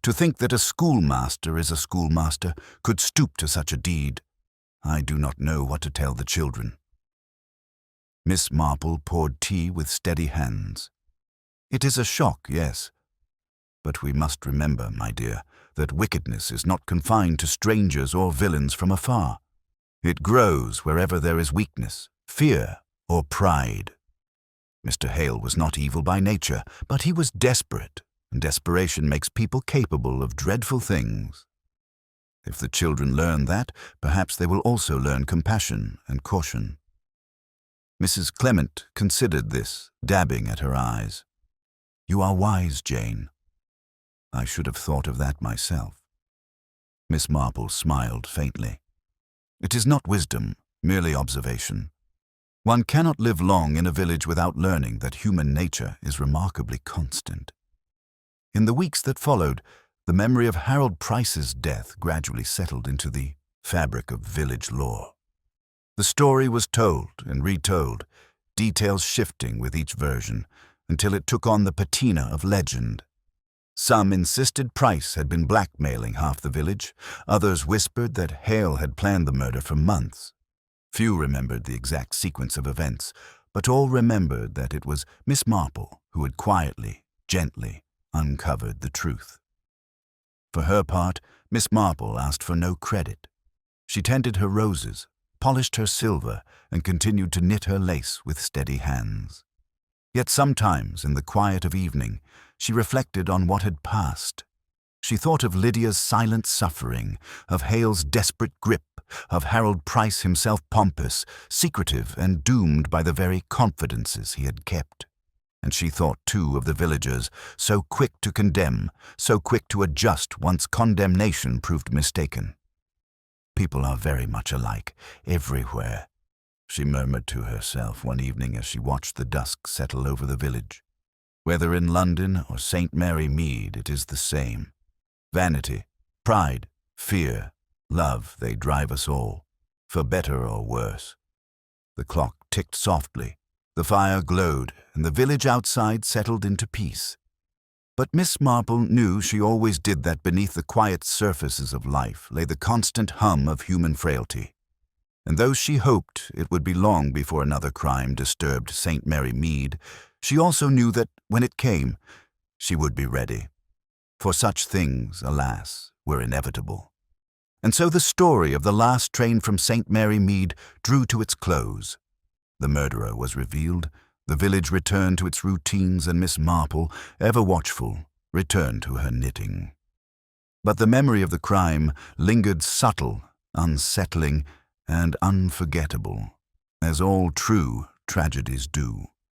To think that a schoolmaster is a schoolmaster could stoop to such a deed. I do not know what to tell the children." Miss Marple poured tea with steady hands. "It is a shock, yes. But we must remember, my dear, that wickedness is not confined to strangers or villains from afar. It grows wherever there is weakness, fear, or pride. Mr. Hale was not evil by nature, but he was desperate, and desperation makes people capable of dreadful things. If the children learn that, perhaps they will also learn compassion and caution." Mrs. Clement considered this, dabbing at her eyes. "You are wise, Jane. I should have thought of that myself." Miss Marple smiled faintly. "It is not wisdom, merely observation. One cannot live long in a village without learning that human nature is remarkably constant." In the weeks that followed, the memory of Harold Price's death gradually settled into the fabric of village lore. The story was told and retold, details shifting with each version, until it took on the patina of legend. Some insisted Price had been blackmailing half the village, others whispered that Hale had planned the murder for months. Few remembered the exact sequence of events, but all remembered that it was Miss Marple who had quietly, gently uncovered the truth. For her part, Miss Marple asked for no credit. She tended her roses, polished her silver, and continued to knit her lace with steady hands. Yet sometimes, in the quiet of evening, she reflected on what had passed. She thought of Lydia's silent suffering, of Hale's desperate grip, of Harold Price himself pompous, secretive, and doomed by the very confidences he had kept. And she thought, too, of the villagers, so quick to condemn, so quick to adjust once condemnation proved mistaken. "People are very much alike, everywhere," she murmured to herself one evening as she watched the dusk settle over the village. "Whether in London or St. Mary Mead, it is the same. Vanity, pride, fear, love, they drive us all, for better or worse." The clock ticked softly, the fire glowed, and the village outside settled into peace. But Miss Marple knew she always did that beneath the quiet surfaces of life lay the constant hum of human frailty. And though she hoped it would be long before another crime disturbed St. Mary Mead, she also knew that, when it came, she would be ready. For such things, alas, were inevitable. And so the story of the last train from St. Mary Mead drew to its close. The murderer was revealed, the village returned to its routines, and Miss Marple, ever watchful, returned to her knitting. But the memory of the crime lingered subtle, unsettling, and unforgettable, as all true tragedies do.